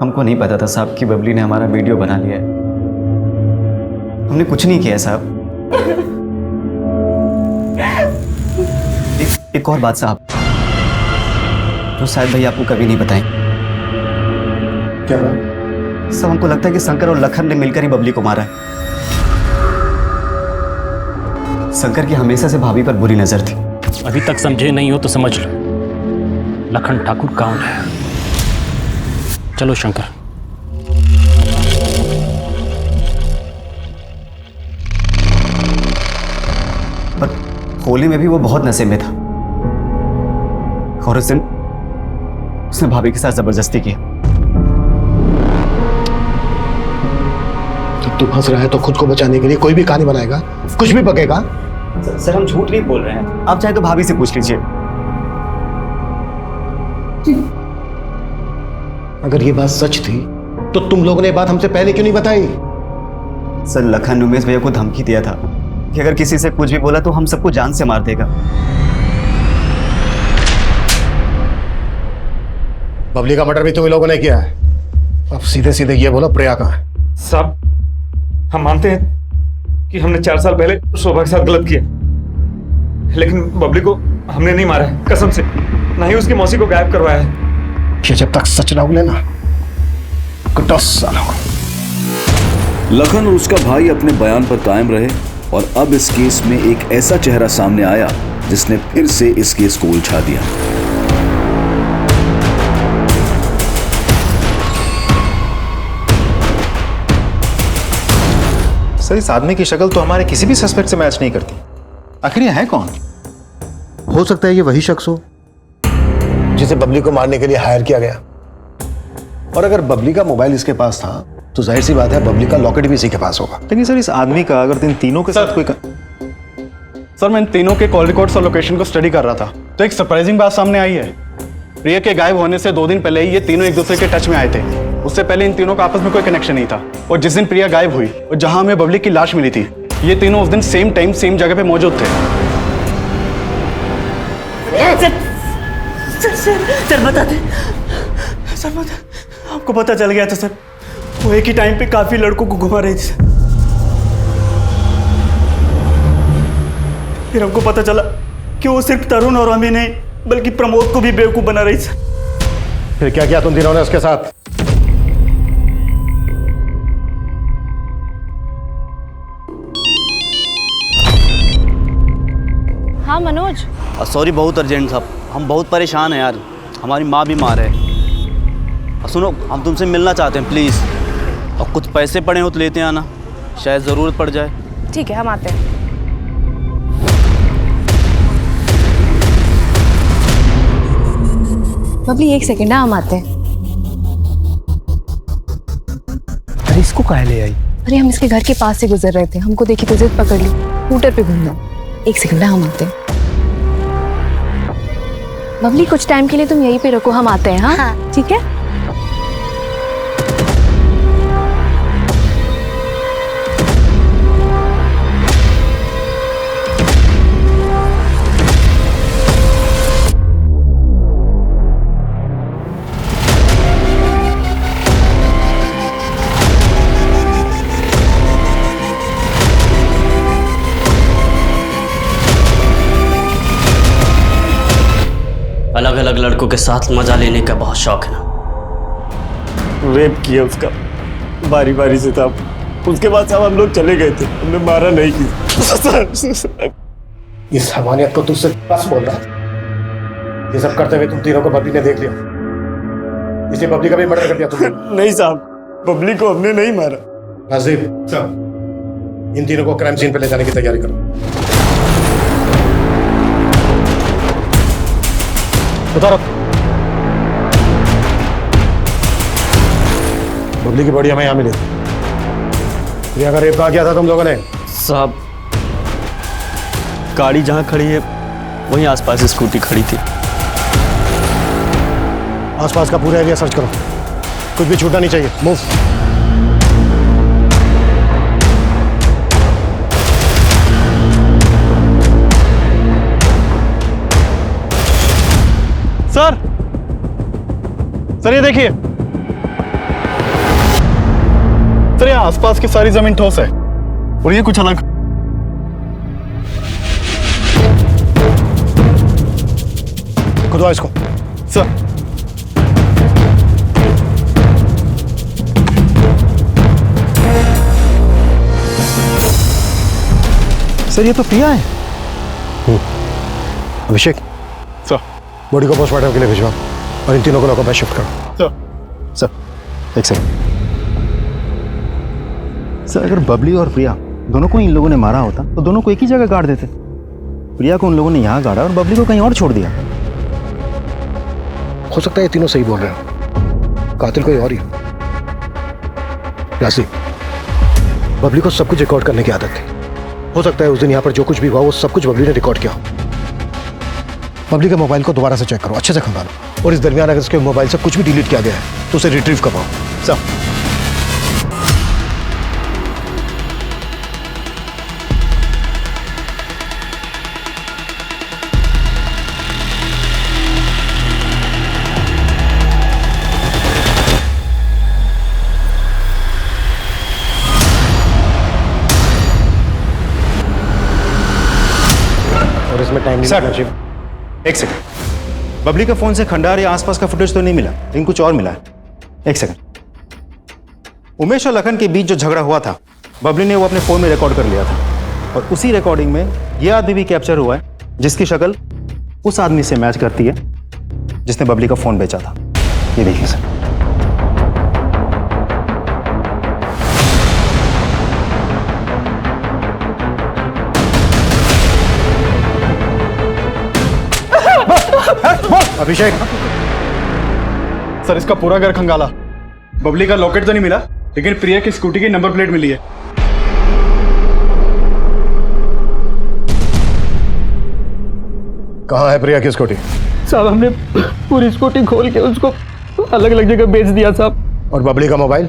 हमको नहीं पता था साहब कि बबली ने हमारा वीडियो बना लिया है। हमने कुछ नहीं किया साहब। एक और बात साहब, जो शायद भैया आपको कभी नहीं बताएं। क्या बात? सब हमको लगता है कि शंकर और लखन ने मिलकर ही बबली को मारा है। शंकर की हमेशा से भाभी पर बुरी नजर थी। अभी तक समझे नहीं हो तो समझ लो, लखन ठाकुर कौन है। चलो शंकर। पर होली में भी वो बहुत नशे में था और उस दिन उसने भाभी के साथ जबरदस्ती की। जब तू फंस रहा है तो खुद को बचाने के लिए कोई भी कहानी बनाएगा, कुछ भी बकेगा। सर हम झूठ नहीं बोल रहे हैं, आप चाहे तो भाभी से पूछ लीजिए। अगर ये बात सच थी तो तुम लोगों ने ये बात हमसे पहले क्यों नहीं बताई? सर लखन उमेश भैया को धमकी दिया था कि अगर किसी से कुछ भी बोला तो हम सबको जान से मार देगा। बबली का मर्डर भी तुम लोगों ने किया है। अब सीधे सीधे ये बोलो प्रिया कहाँ है? साहब हम मानते हैं कि हमने 4 साल पहले शोभा के साथ गलत किया, लेकिन बबली को हमने नहीं मारा है, कसम से। ना ही उसकी मौसी को गायब करवाया है। ये जब तक सच ना उगले ना, 10 साल हो। लखन और उसका भाई अपने बयान पर कायम रहे और अब इस केस में एक ऐसा चेहरा सामने आया जिसने फिर से इस केस को उलझा दिया। सर इस आदमी की शक्ल तो हमारे किसी भी सस्पेक्ट से मैच नहीं करती। आखिर ये है कौन? हो सकता है ये वही शख्स हो जिसे बबली को मारने के लिए हायर किया गया। और अगर बबली का मोबाइल इसके पास था तो जाहिर सी बात है बबली का लॉकेट भी इसी के पास होगा। लेकिन सर इस आदमी का अगर इन तीनों के साथ कोई सर मैं इन तीनों के कॉल रिकॉर्ड्स और लोकेशन को स्टडी कर रहा था तो एक सरप्राइजिंग बात सामने आई है। प्रिया के गायब होने से 2 दिन पहले ही ये तीनों एक दूसरे के टच में आए थे। उससे पहले इन तीनों का आपस में कोई कनेक्शन नहीं था। और जिस दिन प्रिया गायब हुई और जहां हमें बबली की लाश मिली थी, ये तीनों उस दिन सेम टाइम सेम जगह पे मौजूद थे। सर बता दे, सर बता, आपको पता चल गया था सर? वो एक ही टाइम पे काफी लड़कों को घुमा रही थी। फिर हमको पता चला कि वो सिर्फ तरुण और हमें नहीं बल्कि प्रमोद को भी बेवकूफ बना रही थी। फिर क्या किया तुम तीनों ने उसके साथ? हाँ मनोज। सॉरी बहुत अर्जेंट था, हम बहुत परेशान हैं यार, हमारी माँ बीमार है। सुनो हम तुमसे मिलना चाहते हैं प्लीज़, और कुछ पैसे पड़े हो तो लेते आना, शायद ज़रूरत पड़ जाए। ठीक है हम आते हैं। बबली 1 सेकंड, हम आते हैं। अरे इसको काहे ले आई? अरे हम इसके घर के पास से गुजर रहे थे, हमको देखी तो जिद पकड़ ली, स्कूटर पे घूमना। 1 सेकंड हम आते हैं। बबली कुछ टाइम के लिए तुम यहीं पे रखो, हम आते हैं। हाँ ठीक है। अलग लड़कों के साथ मजा लेने का बहुत शौक है ना? रेप किया उसका बारी बारी से था। उसके बाद साहब हम लोग चले गए थे, हमने मारा नहीं किसी। इस हमानियत को तुझसे बस बोल रहा। ये सब करते हुए तुम तीनों को बबली ने देख लिया, इसे बबली का भी मर्डर कर दिया तुमने। नहीं साहब, बबली को हमने नहीं मारा। नाजिब साहब, इन तीनों को क्राइम सीन पे ले जाने की तैयारी करो। उतारो। बबली की बॉडी हमें यहाँ मिली। प्रिया का रेप कहाँ किया था तुम लोगों ने? साहब, गाड़ी जहाँ खड़ी है वहीं आसपास स्कूटी खड़ी थी। आसपास का पूरा एरिया सर्च करो, कुछ भी छूटना नहीं चाहिए। मूव। सर ये देखिए सर, यहाँ आसपास की सारी जमीन ठोस है और ये कुछ अलग। खुदवा इसको। सर सर ये तो प्रिया है। अभिषेक सर, बॉडी को पोस्टमार्टम के लिए भिजवाओ और इन तीनों को लॉकअप में शिफ्ट करो। सर एक सेकंड सर, अगर बबली और प्रिया दोनों को इन लोगों ने मारा होता तो दोनों को एक ही जगह गाड़ देते। प्रिया को उन लोगों ने यहाँ गाड़ा और बबली को कहीं और छोड़ दिया। हो सकता है ये तीनों सही बोल रहे हो, कातिल कोई और ही। राशि, बबली को सब कुछ रिकॉर्ड करने की आदत थी। हो सकता है उस दिन यहाँ पर जो कुछ भी हुआ वो सब कुछ बबली ने रिकॉर्ड किया। बबली के मोबाइल को दोबारा से चेक करो, अच्छे से खंगालो, और इस दरमियान अगर उसके मोबाइल से कुछ भी डिलीट किया गया है तो उसे रिट्रीव करवाओ। सब और इसमें टाइम नहीं लगना चाहिए। एक सेकंड, बबली के फोन से खंडार या आसपास का फुटेज तो नहीं मिला, लेकिन कुछ और मिला है। एक सेकंड, उमेश और लखन के बीच जो झगड़ा हुआ था बबली ने वो अपने फोन में रिकॉर्ड कर लिया था, और उसी रिकॉर्डिंग में ये आदमी भी कैप्चर हुआ है जिसकी शक्ल उस आदमी से मैच करती है जिसने बबली का फोन बेचा था। ये देखिए सर। अभिषेक, सर इसका पूरा घर खंगाला। बबली का लॉकेट तो नहीं मिला, लेकिन प्रिया की स्कूटी की नंबर प्लेट मिली है। कहाँ है प्रिया की स्कूटी? साहब हमने पूरी स्कूटी खोल के उसको अलग अलग जगह बेच दिया साहब। और बबली का मोबाइल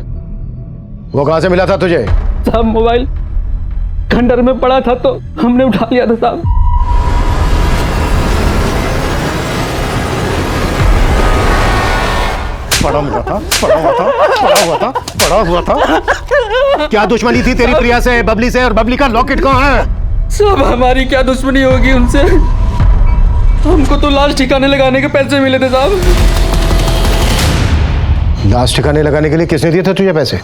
वो कहाँ से मिला था तुझे? साहब मोबाइल खंडर में पड़ा था तो हमने उठा लिया था साहब। पड़ा हुआ था, पड़ा हुआ था, पड़ा हुआ था, पड़ा हुआ था। क्या दुश्मनी थी तेरी प्रिया से, बबली से? और बबली का लॉकेट कहाँ है? सब हमारी क्या दुश्मनी होगी उनसे? हमको तो लाश ठिकाने लगाने के पैसे मिले थे साहब। लाश ठिकाने लगाने के लिए किसने दिए थे तुझे पैसे?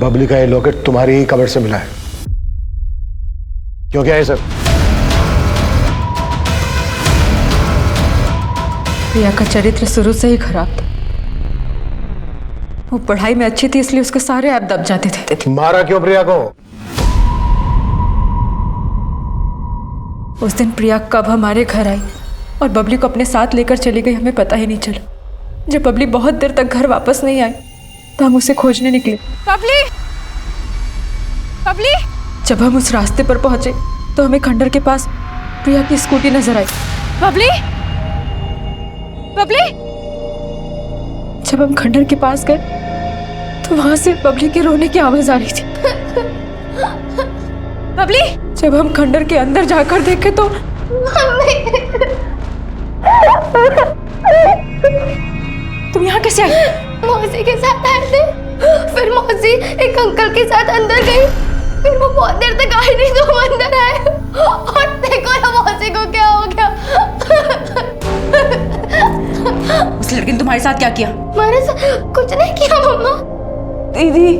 बबली का ये लॉकेट तुम्हारी ही कबर से मिला है। क्यों, क्या है सर? प्रिया का चरित्र शुरू से ही खराब था। वो पढ़ाई में अच्छी थी इसलिए उसके सारे ऐप दब जाते थे। मारा क्यों प्रिया को? उस दिन प्रिया कब हमारे घर आई और बबली को अपने साथ लेकर चली गई हमें पता ही नहीं चला। जब बबली बहुत देर तक घर वापस नहीं आई तो हम उसे खोजने निकले। बबली, बबली। जब हम उस रास्ते पर पहुंचे तो हमें खंडर के पास प्रिया की स्कूटी नजर आई। बबली, बबली। जब हम खंडर के पास गए तो वहां से बबली के रोने की आवाज आ रही थी। बबली। जब हम खंडर के अंदर जाकर देखे तो तुम यहाँ कैसे आई? मौसी के साथ आए थे, फिर मौसी एक अंकल के साथ अंदर गई, फिर वो बहुत देर तक आए नहीं तो वो अंदर आए और देखो ना मौसी को क्या हो गया। उस लड़के ने तुम्हारे साथ क्या किया? हमारे साथ कुछ नहीं किया मम्मा। दीदी।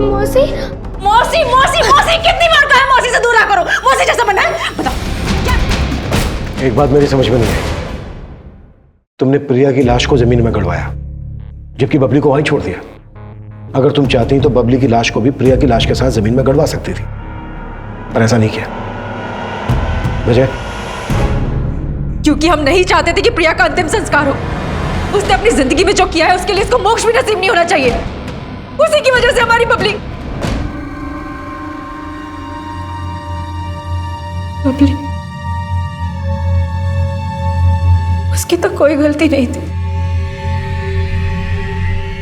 मौसी मौसी मौसी मौसी कितनी बार कहा है मौसी से दूर रहा करो, मौसी जैसा बनना है? बताओ। एक बात मेरी समझ में नहीं आई, तुमने प्रिया की लाश को जमीन में गड़वाया जबकि बबली को वहीं छोड़ दिया। अगर तुम चाहती तो बबली की लाश को भी प्रिया की लाश के साथ जमीन में गड़वा सकती थी, पर ऐसा नहीं किया। वजह? क्योंकि हम नहीं चाहते थे कि प्रिया का अंतिम संस्कार हो। उसने अपनी जिंदगी में जो किया है उसके लिए इसको मोक्ष भी नसीब नहीं होना चाहिए। उसी की वजह से हमारी बबली उसकी तो कोई गलती नहीं थी,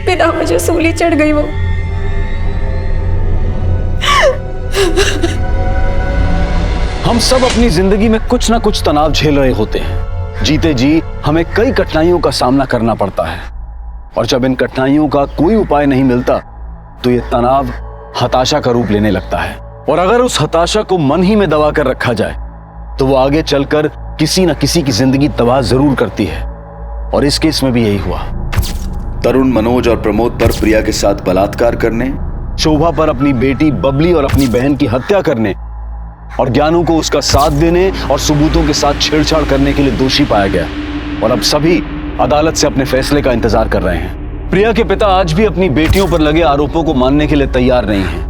बिना वजह सूली चढ़ गई वो। हम सब अपनी जिंदगी में कुछ ना कुछ तनाव झेल रहे होते हैं। जीते जी हमें कई कठिनाइयों का सामना करना पड़ता है, और जब इन कठिनाइयों का कोई उपाय नहीं मिलता तो ये तनाव हताशा का रूप लेने लगता है। और अगर उस हताशा को मन ही में दबा कर रखा जाए तो वो आगे चलकर किसी न किसी की जिंदगी तबाह जरूर करती है, और इस केस में भी यही हुआ। तरुण मनोज और प्रमोद पर प्रिया के साथ बलात्कार करने, शोभा पर अपनी बेटी बबली और अपनी बहन की हत्या करने, और ज्ञानू को उसका साथ देने और सबूतों के साथ छेड़छाड़ करने के लिए दोषी पाया गया, और अब सभी अदालत से अपने फैसले का इंतजार कर रहे हैं। प्रिया के पिता आज भी अपनी बेटियों पर लगे आरोपों को मानने के लिए तैयार नहीं हैं।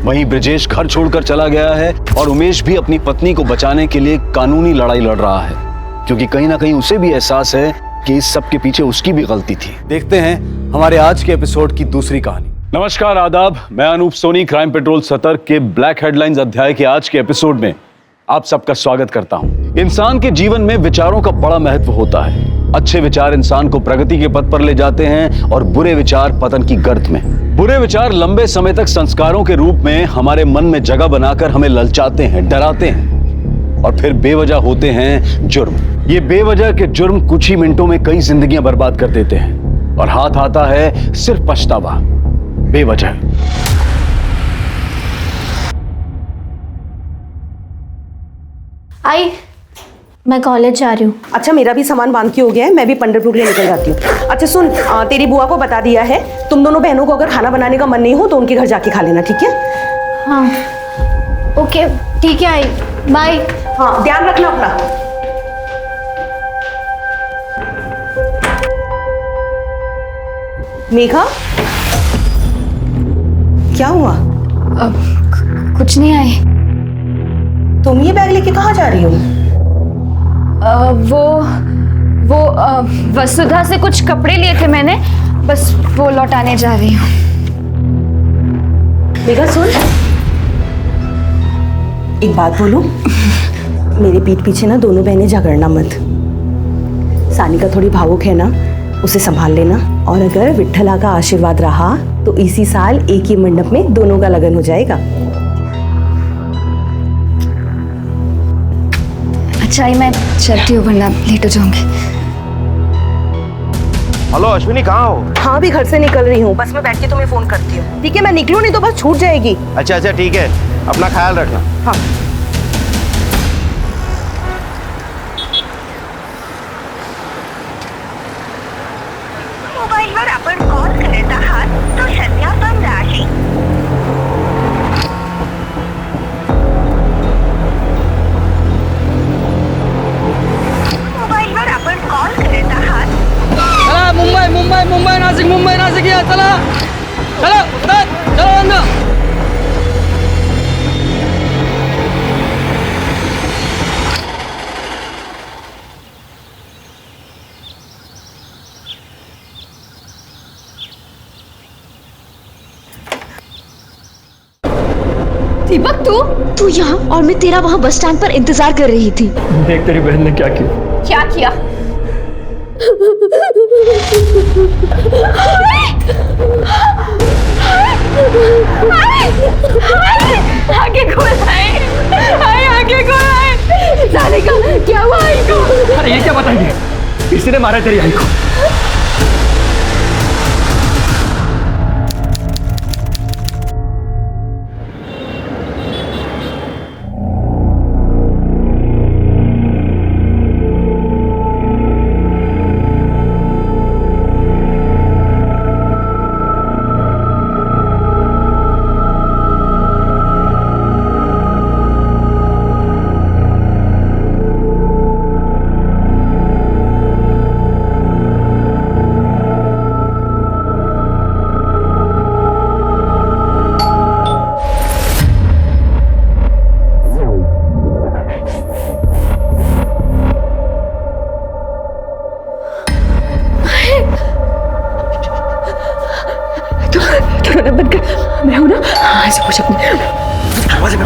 वहीं ब्रजेश घर छोड़कर चला गया है और उमेश भी अपनी पत्नी को बचाने के लिए कानूनी लड़ाई लड़ रहा है, क्योंकि कहीं ना कहीं उसे भी एहसास है कि इस सब के पीछे उसकी भी गलती थी। देखते हैं हमारे आज के एपिसोड की दूसरी कहानी। नमस्कार, आदाब। मैं अनूप सोनी क्राइम पेट्रोल सतर्क के ब्लैक हेडलाइंस अध्याय के आज के एपिसोड में आप सबका स्वागत करता हूं। इंसान के जीवन में विचारों का बड़ा महत्व होता है। अच्छे विचार इंसान को प्रगति के पथ पर ले जाते हैं और बुरे विचार पतन की गर्त में। बुरे विचार लंबे समय तक संस्कारों के रूप में हमारे मन में जगह बनाकर हमें ललचाते हैं, डराते हैं, और फिर बेवजह होते हैं जुर्म। ये बेवजह के जुर्म कुछ ही मिनटों में कई जिंदगियां बर्बाद कर देते हैं, और हाथ आता है सिर्फ पछतावा, बेवजह। आई, मैं कॉलेज जा रही हूँ। अच्छा, मेरा भी सामान बांध के हो गया है, मैं भी पंडरपुर के लिए निकल जाती हूँ। अच्छा सुन, तेरी बुआ को बता दिया है, तुम दोनों बहनों को अगर खाना बनाने का मन नहीं हो तो उनके घर जाके खा लेना, ठीक है? हाँ ओके, ठीक है आई, बाय। हाँ, ध्यान रखना अपना। मेघा, क्या हुआ? कुछ नहीं आई। तुम ये बैग लेके कहाँ जा रही हो? वो वसुधा से कुछ कपड़े लिए थे मैंने, बस वो लौटाने जा रही हूँ। मेघा सुन, एक बात बोलूं, मेरे पीठ पीछे ना दोनों बहनें झगड़ना मत। सानिका थोड़ी भावुक है ना, उसे संभाल लेना, और अगर विट्ठला का आशीर्वाद रहा तो इसी साल एक ही मंडप में दोनों का लगन हो जाएगा। अच्छा, मैं चलती हूँ वरना लेट हो जाऊंगी। हेलो अश्विनी, कहाँ हो? हाँ, भी घर से निकल रही हूँ, बस मैं बैठ के तुम्हें फोन करती हूँ, ठीक है? मैं निकलूँ नहीं तो बस छूट जाएगी। अच्छा अच्छा ठीक है, अपना ख्याल रखना। हाँ। मोबाईलवर आपण कॉल करत आहात तो सध्या बंद आहे। मोबाईलवर आपण कॉल करत आहात। चला मुंबई मुंबई मुंबई नाशिक या चला चलो चलो अंदर। दीपक, तू यहाँ और मैं तेरा वहाँ बस स्टैंड पर इंतजार कर रही थी। देख तेरी बहन ने क्या किया। क्या किया? अरे ये क्या बताइए, किसी ने मारा तेरी आई को? मैं हूं ना, ऐसे कुछ अपने दरवाजे पे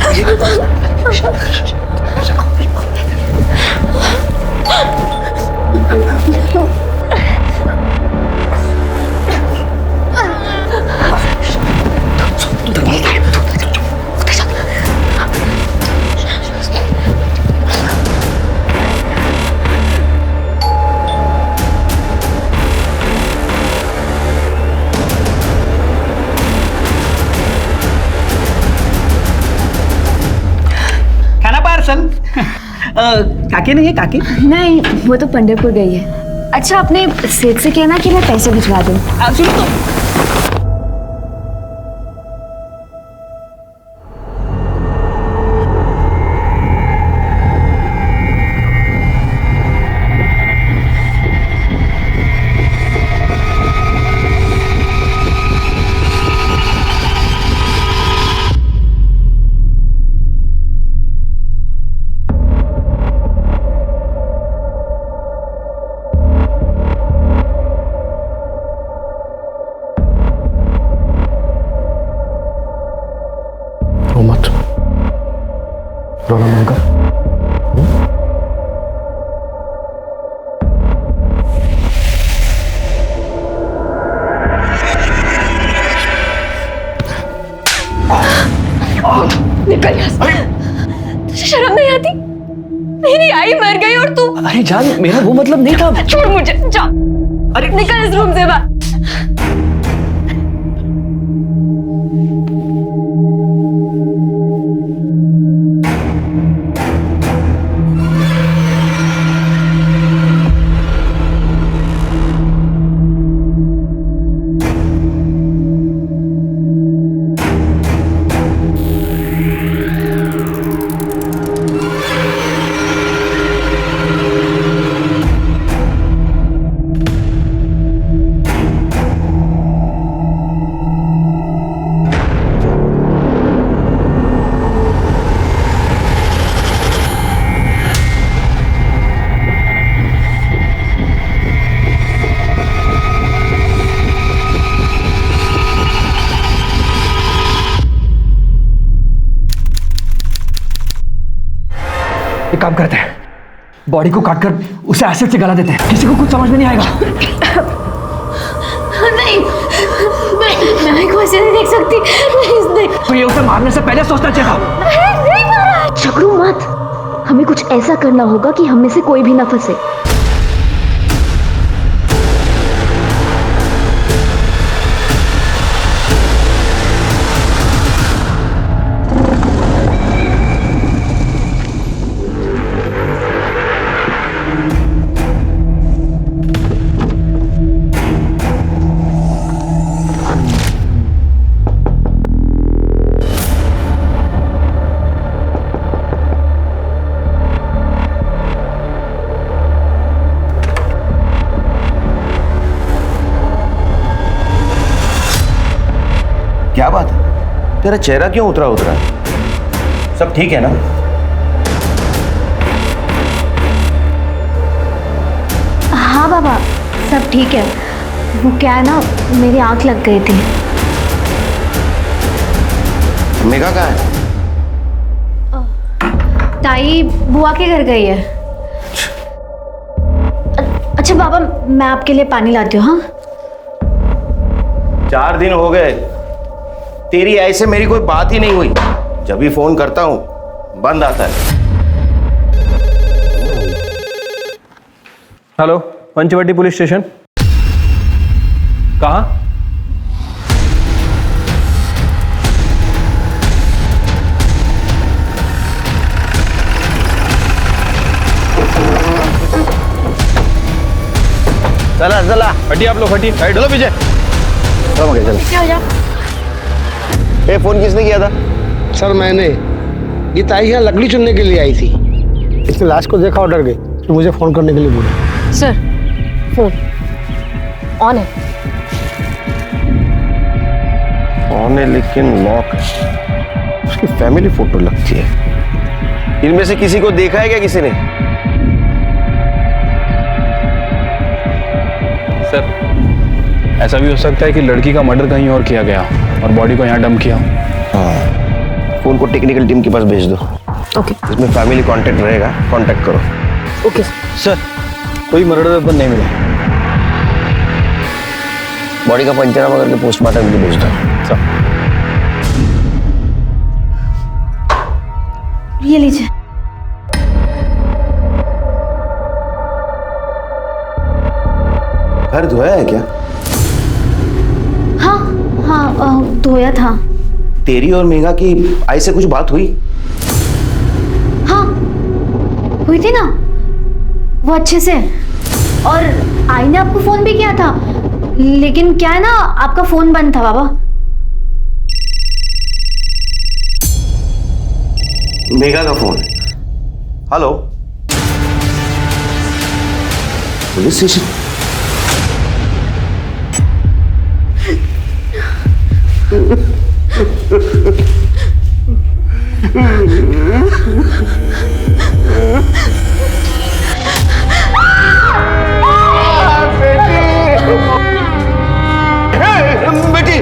काकी नहीं है? काकी नहीं, वो तो पंढरपुर गई है। अच्छा, अपने सेठ से कहना कि मैं पैसे भिजवा दूं। सुनो तो, रोना मन कर। निकल यहाँ से। तुझे शर्म नहीं आती? मेरी आई मर गई और तू। अरे जान, मेरा वो मतलब नहीं था। छोड़ मुझे, जा। अरे निकल इस रूम से बाहर। एक काम करते हैं, बॉडी को काटकर उसे एसिड से गला देते हैं, किसी को कुछ समझ में नहीं आएगा। नहीं, मैं आई को ऐसे नहीं देख सकती। प्लीज नहीं। तो ये उसे मारने से पहले सोचना चाहिए था। झगड़ू मत, हमें कुछ ऐसा करना होगा कि हम में से कोई भी ना फंसे। क्या बात है, तेरा चेहरा क्यों उतरा उतरा? सब ठीक है ना? हाँ बाबा, सब ठीक है। वो क्या है ना, मेरी आंख लग गई थी। मेघा कहाँ है? ताई बुआ के घर गई है। अच्छा बाबा, मैं आपके लिए पानी लाती हूँ। हाँ, 4 दिन हो गए, तेरी ऐसे मेरी कोई बात ही नहीं हुई। जब भी फोन करता हूं बंद आता है। Hello, Panchavati police station. कहाँ? चला चला, हटिए आप लोग, हटिए। चलो पीछे। चलो मगे चलो। क्या हो जा? ए, फोन किसने किया था? सर मैंने, ये ताई यहाँ लकड़ी चुनने के लिए आई थी। इसने लाश को देखा और डर गई, तो मुझे फोन करने के लिए बोला। सर फोन ऑन है। ऑन है लेकिन लॉक है। उसकी फैमिली फोटो लगती है। इनमें से किसी को देखा है क्या किसी ने? सर ऐसा भी हो सकता है कि लड़की का मर्डर कहीं और किया गया और बॉडी को यहाँ डंप किया। हाँ, फोन को टेक्निकल टीम के पास भेज दो। ओके। इसमें फैमिली कांटेक्ट रहेगा, कांटेक्ट करो। ओके सर, कोई मर्डर वेपन नहीं मिला। बॉडी का पंचनामा करके पोस्टमार्टम के लिए भेज दो। ये लीजिए। घर धोया है क्या? हाँ हाँ, धोया था। तेरी और मेघा की आई से कुछ बात हुई? हाँ हुई थी ना, वो अच्छे से। और आई ने आपको फोन भी किया था, लेकिन क्या है ना, आपका फोन बंद था बाबा। मेघा का फोन। Hello, police station. बेटी,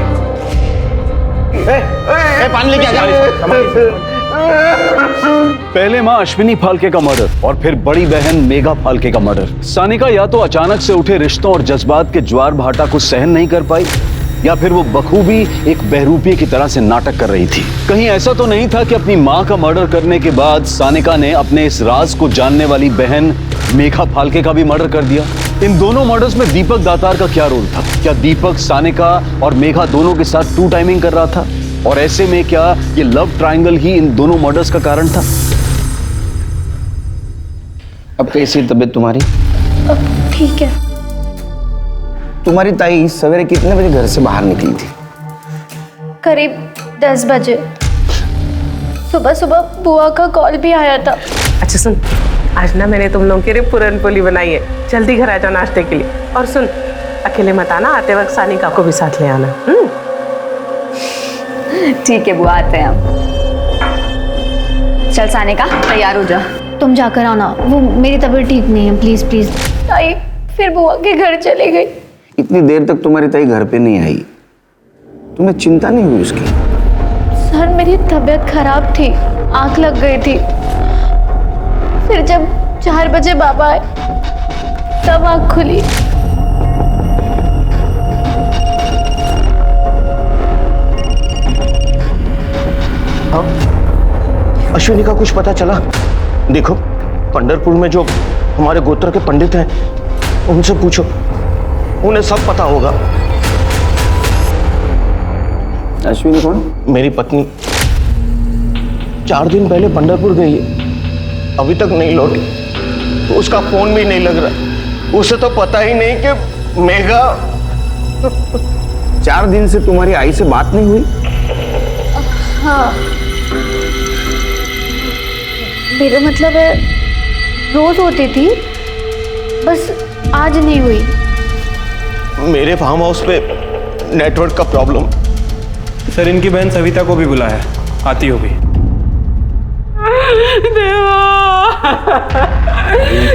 पानी लेके आ जा। पहले मां अश्विनी फाल्के का मर्डर और फिर बड़ी बहन मेघा फाल्के का मर्डर। सानिका या तो अचानक से उठे रिश्तों और जज्बात के ज्वार भाटा को सहन नहीं कर पाई, या फिर वो बखूबी एक बहरूपिये की तरह से नाटक कर रही थी। कहीं ऐसा तो नहीं था कि अपनी मां का मर्डर करने के बाद सानिका ने अपने इस राज को जानने वाली बहन मेघा फाल्के का भी मर्डर कर दिया? इन दोनों मर्डर्स में दीपक दातार का क्या रोल था? क्या दीपक सानिका और मेघा दोनों के साथ टू टाइमिंग कर रहा था? और ऐसे में क्या ये लव ट्रायंगल ही इन दोनों मर्डर्स का कारण था? अब कैसी तबीयत तुम्हारी? ठीक है। तुम्हारी ताई सवेरे कितने बजे घर से बाहर निकली थी? करीब 10 बजे। सुबह सुबह बुआ का कॉल भी आया था। अच्छा सुन, आज ना मैंने तुम लोगों के लिए पूरन पोली बनाई है, जल्दी घर आ जाओ नाश्ते के लिए। और सुन, अकेले मत आना, आते वक्त सानिका को भी साथ ले आना। ठीक है बुआ, आते हैं हम। चल सानिका, तैयार हो जा। तुम जाकर आओ ना, वो मेरी तबीयत ठीक नहीं है। Please please. ताई फिर बुआ के घर चली गई। इतनी देर तक तुम्हारी ताई घर पे नहीं आई, तुम्हें चिंता नहीं हुई उसकी? सर मेरी तबीयत खराब थी, आंख लग गई थी। फिर जब 4 बजे बाबा आए तब आंख खुली। अश्विनी का कुछ पता चला? देखो, पंढरपुर में जो हमारे गोत्र के पंडित हैं उनसे पूछो, उन्हें सब पता होगा। अश्विनी कौन? मेरी पत्नी 4 दिन पहले पंढरपुर गई है, अभी तक नहीं लौटी। तो उसका फोन भी नहीं लग रहा। उसे तो पता ही नहीं कि मेघा 4 दिन से तुम्हारी आई से बात नहीं हुई? हाँ, मेरा मतलब है रोज होती थी, बस आज नहीं हुई। मेरे फार्म हाउस पे नेटवर्क का प्रॉब्लम। सर इनकी बहन सविता को भी बुलाया, आती होगी।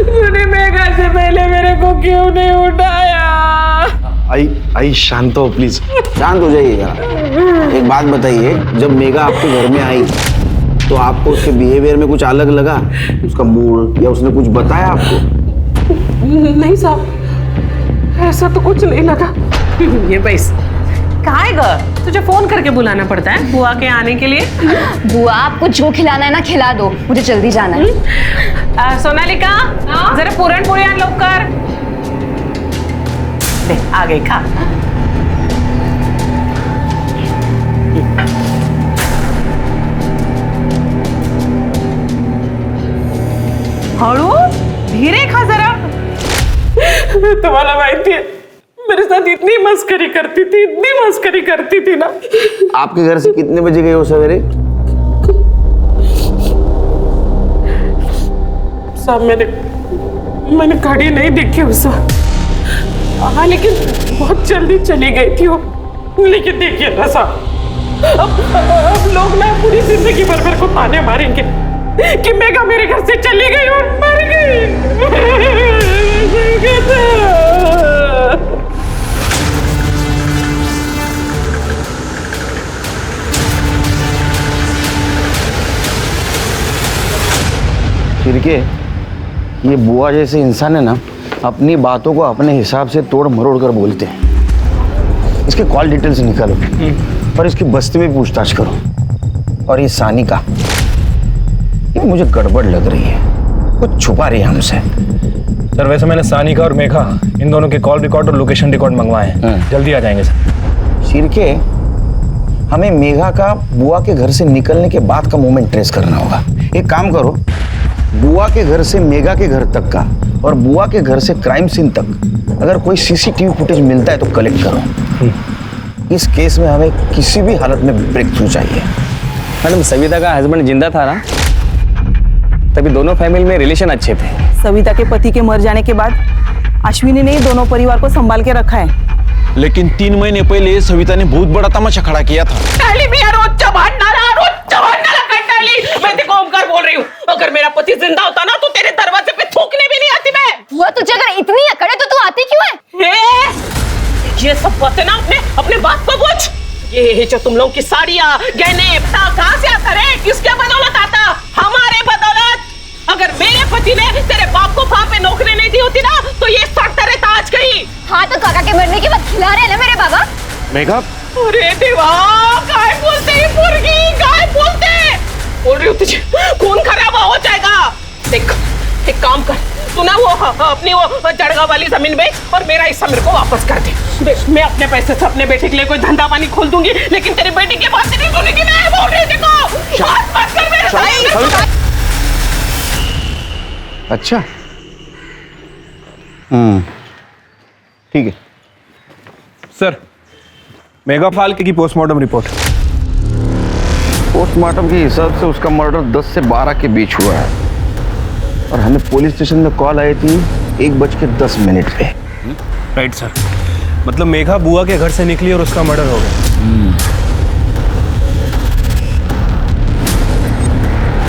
तूने मेघा से पहले मेरे को क्यों नहीं उठाया? आई शांत हो प्लीज। शांत हो जाइएगा। एक बात बताइए, जब मेघा आपके घर में आई तो आपको उसके बिहेवियर में कुछ अलग लगा? उसका मूड या उसने कुछ बताया आपको? नहीं साहब, ऐसा तो कुछ नहीं लगा। ये बैस, काहे ग? तुझे फोन करके बुलाना पड़ता है बुआ के आने के लिए? बुआ आपको जो खिलाना है ना खिला दो, मुझे जल्दी जाना है। सोनालिका जरा पूरन पोळी आण लवकर। दे आ गई खा। हळू धीरे खा जरा। तुम्हाला माहिती है मेरे साथ इतनी मस्करी करती थी ना। आपके घर से कितने बजे गए हो सवेरे? साहब मैंने घड़ी नहीं देखी उस वक्त। हाँ लेकिन बहुत जल्दी चली गई थी वो। लेकिन देखिए ना साहब, अब लोग ना पूरी जिंदगी भर मेरे को ताने मारेंगे कि मेघा मेरे घर से चली गई और मर गई। फिरके ये बुआ जैसे इंसान है ना, अपनी बातों को अपने हिसाब से तोड़ मरोड़ कर बोलते हैं। इसके कॉल डिटेल्स निकालो और इसकी बस्ती में पूछताछ करो। और ये सानिका, ये मुझे गड़बड़ लग रही है, कुछ छुपा रही है हमसे। सर वैसे मैंने सानिका और मेघा इन दोनों के कॉल रिकॉर्ड और लोकेशन रिकॉर्ड मंगवाए हैं, जल्दी आ जाएंगे सर। शिरके, हमें मेघा का बुआ के घर से निकलने के बाद का मोमेंट ट्रेस करना होगा। एक काम करो, बुआ के घर से मेघा के घर तक का और बुआ के घर से क्राइम सीन तक अगर कोई सीसीटीवी फुटेज मिलता है तो कलेक्ट करो। इस केस में हमें किसी भी हालत में ब्रेक थ्रू चाहिए। मैडम सविता का हस्बैंड जिंदा था ना, तभी दोनों फैमिली में रिलेशन अच्छे थे। सविता के पति के मर जाने के बाद अश्विनी ने दोनों परिवार को संभाल के रखा है। लेकिन 3 महीने पहले सविता ने बहुत बड़ा तमाशा खड़ा किया था। मैं देखो ओमकार बोल रही हूँ, अगर मेरा पति जिंदा होता ना तो तेरे दरवाजे पे थूकने भी नहीं आती मैं। बुआ तुझे अगर इतनी अकड़ है तो तू आती क्यों है? ये सब बातें ना अपने बाप को पूछ। ये जो तुम लोग की साड़ियाँ गहने कहाँ से आता रे? किसके बदौलत आता? हमारे बदौलत। अगर मेरे पति ने तेरे बाप को वहाँ पे नौकरी नहीं दी होती ना तो ये सड़ता रहता आज कहीं। हाँ तो काका के मरने के बाद खिला रहे हैं ना मेरे बाबा। मेघा, अरे देवा, काय बोलते हैं मुर्गी, काय बोलते? बोल रही हूँ तुझे खून खराबा हो जाएगा। देख एक काम कर, तू ना वो अपनी वो जड़गा वाली जमीन बेच और मेरा हिस्सा मेरे को वापस कर दे। मैं अपने पैसे से अपने बेटे के लिए कोई धंधा पानी खोल दूंगी, लेकिन तेरी बेटी की बात नहीं सुनेगी। मैं बोल रही हूँ, देखो बात मत कर मेरे साथ। अच्छा, ठीक है सर। मेगा फाल की पोस्टमार्टम रिपोर्ट। पोस्टमार्टम के हिसाब से उसका मर्डर 10 से 12 के बीच हुआ है और हमें पुलिस स्टेशन में कॉल आई थी 1:10 पे। राइट सर, मतलब मेघा बुआ के घर से निकली और उसका मर्डर हो गया।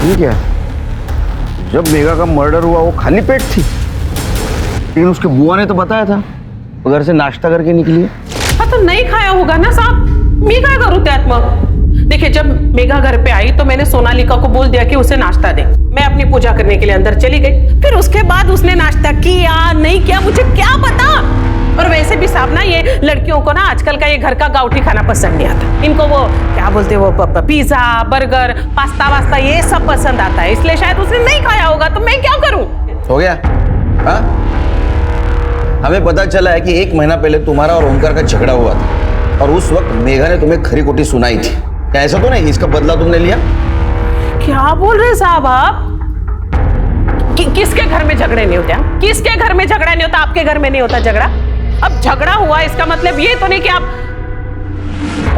ठीक है, जब मेघा का मर्डर हुआ वो खाली पेट थी, लेकिन उसके बुआ ने तो बताया था वो घर से नाश्ता करके निकली है। हाँ तो नहीं खाया होगा ना साहब, मैं क्या करूँ त्यात्मा। देखिए जब मेघा घर पे आई तो मैंने सोनालिका को बोल दिया कि उसे नाश्ता दे। मैं अपनी पूजा करने के लिए अंदर चली गई, फिर उसके बाद उसने नाश्ता किया नहीं किया मुझे क्या पता। और वैसे भी साहब ना ये लड़कियों को ना आजकल का ये घर का गाउठी खाना पसंद नहीं आता। इनको वो क्या बोलते वो पिज्जा बर्गर पास्ता वास्ता ये सब पसंद आता है, इसलिए शायद उसने नहीं खाया होगा। तो मैं क्या करूं? हो गया। हाँ, हमें पता चला है कि 1 महीना पहले तुम्हारा और ओमकार का झगड़ा हुआ था और उस वक्त मेघा ने तुम्हें खरी खोटी सुनाई थी। क्या ऐसा तो नहीं इसका बदला तुमने लिया? क्या बोल रहे साहब आप? किसके घर में झगड़े नहीं होते? किसके घर में झगड़ा नहीं होता? आपके घर में नहीं होता झगड़ा? अब झगड़ा हुआ इसका मतलब ये तो नहीं कि आप।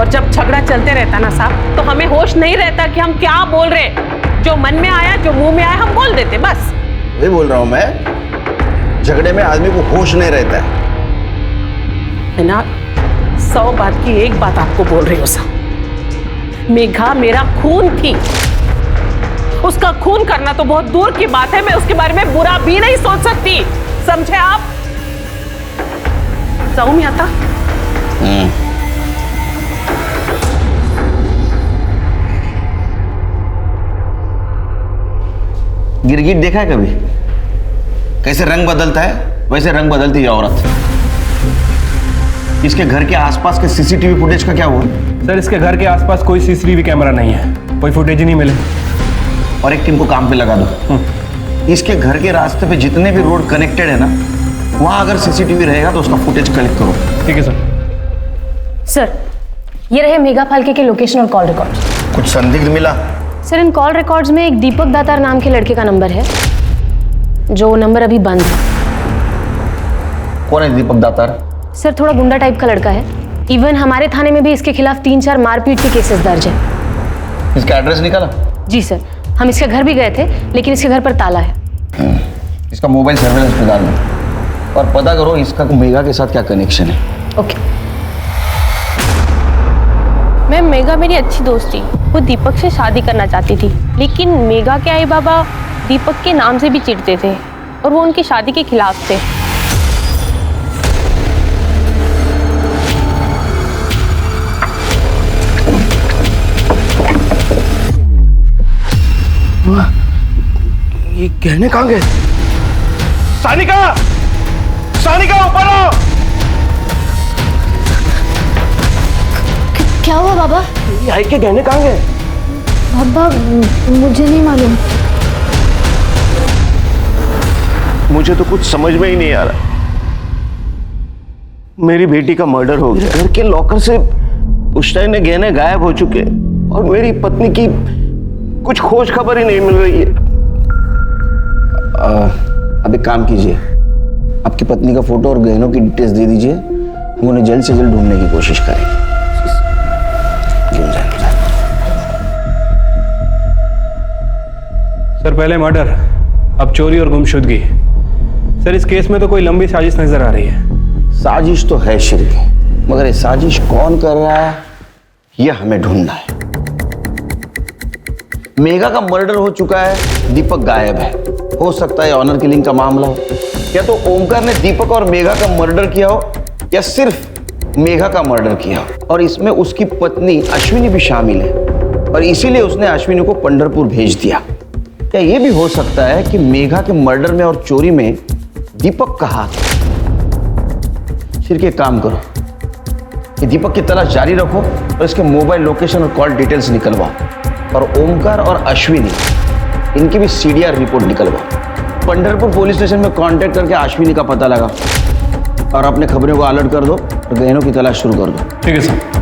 और जब झगड़ा चलते रहता ना साहब तो हमें होश नहीं रहता कि हम क्या बोल रहे। जो मन में आया जो मुंह में आया हम बोल देते बस। वही बोल रहा हूं मैं, झगड़े में आदमी को होश नहीं रहता है ना। 100 बात की एक बात आपको बोल रही हूँ साहब, मेघा मेरा खून थी। उसका खून करना तो बहुत दूर की बात है, मैं उसके बारे में बुरा भी नहीं सोच सकती, समझे आप? जाऊं मैं आता? गिरगिट देखा है कभी? कैसे रंग बदलता है वैसे रंग बदलती है औरत। इसके घर के आसपास के सीसीटीवी फुटेज का क्या हुआ? सर इसके घर के आसपास कोई सीसीटीवी कैमरा नहीं है, कोई फुटेज ही नहीं मिले। और एक टीम को काम पे लगा दो। इसके घर के रास्ते पे जितने भी रोड कनेक्टेड है ना, वहां अगर सीसीटीवी रहेगा तो उसका फुटेज कलेक्ट करो। ठीक है सर। सर ये रहे मेघा फाल्के के लोकेशन और कॉल रिकॉर्ड। कुछ संदिग्ध मिला? सर इन कॉल रिकॉर्ड्स में एक दीपक दातार नाम के लड़के का नंबर है, जो नंबर अभी बंद है। कौन है दीपक दातार? सर थोड़ा गुंडा टाइप का लड़का है। इवन हमारे थाने में भी इसके खिलाफ 3-4 मारपीट के केसेस दर्ज है। इसका एड्रेस निकाला? जी सर, हम इसके घर भी गए थे, लेकिन इसके घर पर ताला है। इसका मोबाइल सर्वेलेंस पे डाल दो और पता करो इसका मेघा के साथ क्या कनेक्शन है। ओके। मैम मेघा मेरी अच्छी दोस्त थी, वो दीपक से शादी करना चाहती थी, लेकिन मेघा के आई बाबा दीपक के नाम से भी चिढ़ते थे और वो उनकी शादी के खिलाफ थे। ये गहने कहाँ गए? सानिका! सानिका ऊपर आओ! क्या हुआ बाबा? ये आई के गहने कहाँ गए? बाबा मुझे नहीं मालूम। मुझे तो कुछ समझ में ही नहीं आ रहा। मेरी बेटी का मर्डर हो गया, घर के लॉकर से पुश्तैनी ने गहने गायब हो चुके और मेरी पत्नी की कुछ खोज खबर ही नहीं मिल रही है। अब एक काम कीजिए, आपकी पत्नी का फोटो और गहनों की डिटेल्स दे दीजिए, हम उन्हें जल्द से जल्द ढूंढने की कोशिश करेंगे। सर पहले मर्डर, अब चोरी और गुमशुदगी। सर इस केस में तो कोई लंबी साजिश नजर आ रही है। साजिश तो है श्री, मगर ये साजिश कौन कर रहा है ये हमें ढूंढना है। मेघा का मर्डर हो चुका है, दीपक गायब है, हो सकता है ऑनर किलिंग का मामला हो, या तो ओमकार ने दीपक और मेघा का मर्डर किया हो, या सिर्फ मेघा का मर्डर किया हो और इसमें उसकी पत्नी अश्विनी भी शामिल है और इसीलिए उसने अश्विनी को पंढरपुर भेज दिया। क्या यह भी हो सकता है कि मेघा के मर्डर में और चोरी में दीपक का हाथ? सिर्फ एक काम करो कि दीपक की तलाश जारी रखो और इसके मोबाइल लोकेशन और कॉल डिटेल्स निकलवाओ और ओमकार और अश्विनी इनकी भी सीडीआर रिपोर्ट निकलवाओ। पंढरपुर पुलिस स्टेशन में कांटेक्ट करके अश्विनी का पता लगा और अपने खबरों को अलर्ट कर दो और गहनों की तलाश शुरू कर दो। ठीक है सर।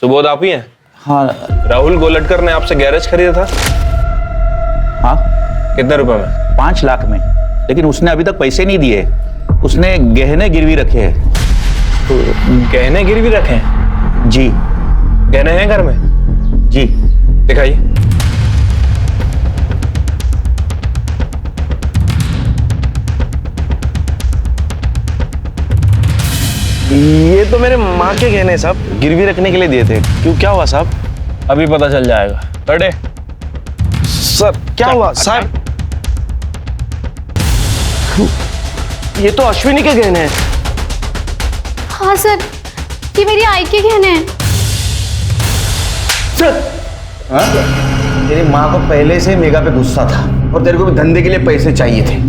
सुबोध आप ही हैं? हाँ। राहुल गोलटकर ने आपसे गैरेज खरीदा था? हाँ। कितने रुपए में? 5 लाख में, लेकिन उसने अभी तक पैसे नहीं दिए। उसने गहने गिरवी रखे हैं। तो गहने गिरवी रखे हैं? जी। गहने हैं घर में? जी। दिखाइए। ये तो मेरे माँ के गहने साहब, गिरवी रखने के लिए दिए थे। क्यों, क्या हुआ साहब? अभी पता चल जाएगा। अरे सर क्या हुआ साहब? ये तो अश्विनी के गहने हैं। हाँ सर, ये मेरी आई के गहने हैं। सर तेरी माँ को पहले से मेघा पे गुस्सा था और तेरे को भी धंधे के लिए पैसे चाहिए थे,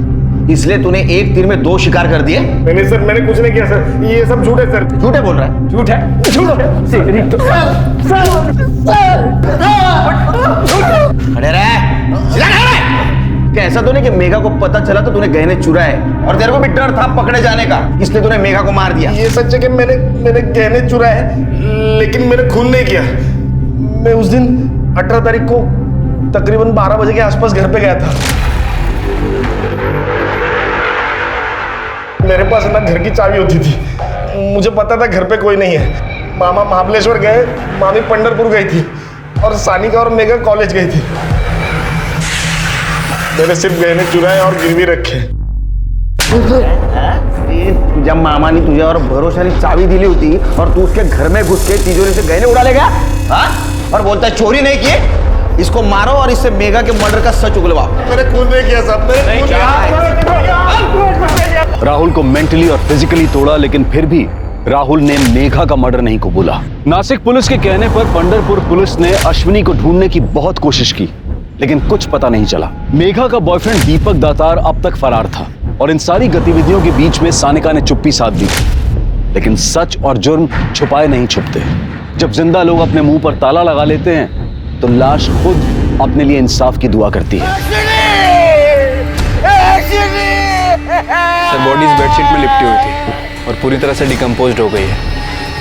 इसलिए तूने एक तीर में 2 शिकार कर दिए। नहीं सर, मैंने कुछ नहीं किया सर, ये सब झूठ है सर। झूठे बोल रहा है? झूठ है, झूठ है। खड़े रहे, सीधा खड़े रहे। क्या ऐसा तो नहीं कि मेघा को पता चला तो तूने गहने चुराए और तेरे को भी डर था पकड़े जाने का, इसलिए तूने मेघा को मार दिया? ये सच है कि मैंने गहने चुराए, लेकिन मैंने खून नहीं किया। मैं उस दिन 18 तारीख को तकरीबन 12 बजे के आसपास घर पे गया था। मेरे पास ना घर की चाबी होती थी, मुझे पता था घर पे कोई नहीं है। मामा महाबलेश्वर गए, मामी पंढरपुर गई थी और सानिका और मेघा कॉलेज गई थी। मैंने सिर्फ गहने चुराए और गिरवी रखे। जब मामा ने तुझे और भरोसा ने चाबी दिली होती और तू उसके घर में घुस के तिजोरी से गहने उड़ा लेगा, हाँ? और बोलता है चोरी नहीं किए? इसको मारो और इससे मेघा के मर्डर का सच उगलवाओ। मैंने खून नहीं किया साहब, मैंने खून नहीं। राहुल को मेंटली और फिजिकली तोड़ा, लेकिन फिर भी राहुल ने मेघा का मर्डर नहीं कबूला। नासिक पुलिस के कहने पर पंढरपुर पुलिस ने अश्विनी को ढूंढने की बहुत कोशिश की, लेकिन कुछ पता नहीं चला। मेघा का बॉयफ्रेंड दीपक दातार अब तक फरार था और इन सारी गतिविधियों के बीच में सानिका ने चुप्पी साध दी। लेकिन सच और जुर्म छुपाए नहीं छुपते। जब जिंदा लोग अपने मुंह पर ताला लगा लेते हैं तो लाश खुद अपने लिए इंसाफ की दुआ करती है। सर बॉडी इस बेडशीट में लिपटी हुई थी और पूरी तरह से डिकम्पोज्ड हो गई है।